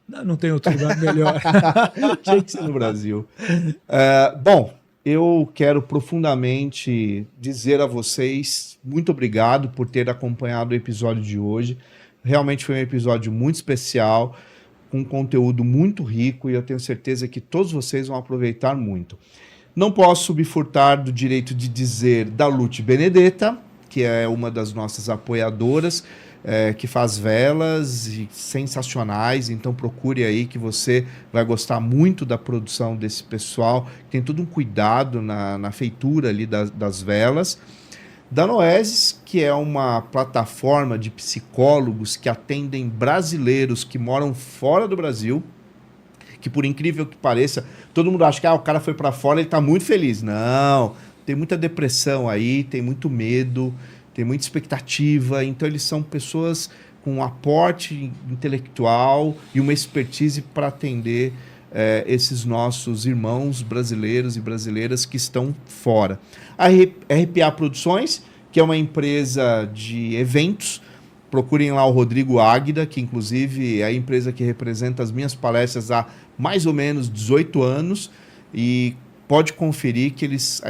Não tem outro lugar melhor. Tinha que ser no Brasil. Bom, eu quero profundamente dizer a vocês muito obrigado por ter acompanhado o episódio de hoje. Realmente foi um episódio muito especial, com conteúdo muito rico, e eu tenho certeza que todos vocês vão aproveitar muito. Não posso me furtar do direito de dizer da Lute Benedetta, que é uma das nossas apoiadoras, que faz velas sensacionais, então procure aí que você vai gostar muito da produção desse pessoal, tem todo um cuidado na feitura ali das velas. Da Noesis, que é uma plataforma de psicólogos que atendem brasileiros que moram fora do Brasil, que por incrível que pareça, todo mundo acha que o cara foi para fora, ele está muito feliz. Não, tem muita depressão aí, tem muito medo, tem muita expectativa, então eles são pessoas com um aporte intelectual e uma expertise para atender esses nossos irmãos brasileiros e brasileiras que estão fora. A RPA Produções, que é uma empresa de eventos, procurem lá o Rodrigo Águida, que inclusive é a empresa que representa as minhas palestras há mais ou menos 18 anos, e pode conferir que eles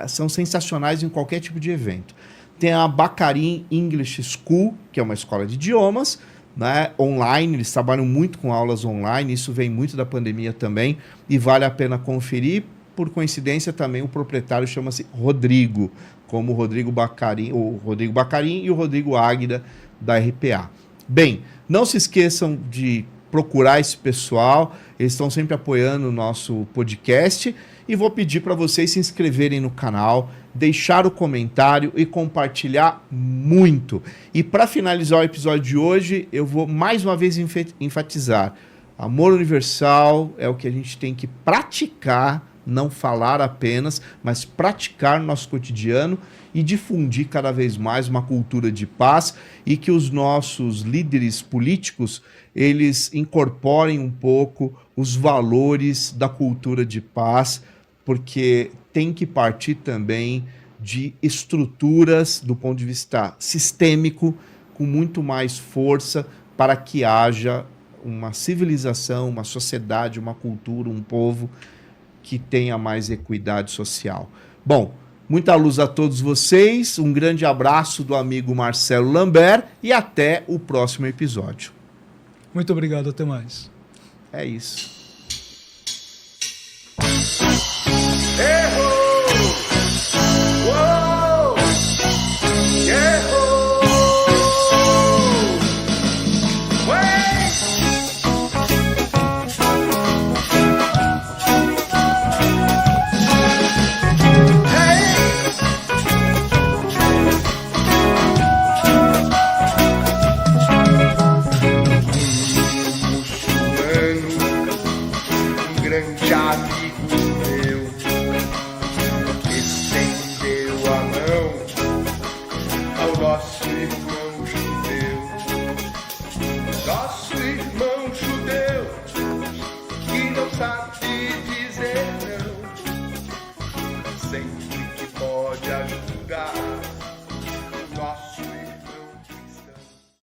são sensacionais em qualquer tipo de evento. Tem a Bacarim English School, que é uma escola de idiomas, né, online, eles trabalham muito com aulas online, isso vem muito da pandemia também, e vale a pena conferir. Por coincidência também o proprietário chama-se Rodrigo, como o Rodrigo Bacarim e o Rodrigo Águida da RPA. Bem, não se esqueçam de procurar esse pessoal, eles estão sempre apoiando o nosso podcast, e vou pedir para vocês se inscreverem no canal, deixar o comentário e compartilhar muito. E para finalizar o episódio de hoje, eu vou mais uma vez enfatizar: amor universal é o que a gente tem que praticar, não falar apenas, mas praticar no nosso cotidiano e difundir cada vez mais uma cultura de paz, e que os nossos líderes políticos eles incorporem um pouco os valores da cultura de paz, porque tem que partir também de estruturas do ponto de vista sistêmico com muito mais força para que haja uma civilização, uma sociedade, uma cultura, um povo que tenha mais equidade social. Bom, muita luz a todos vocês, um grande abraço do amigo Marcelo Lambert e até o próximo episódio. Muito obrigado, até mais. É isso. Grande amigo meu estendeu a mão ao nosso irmão judeu. Nosso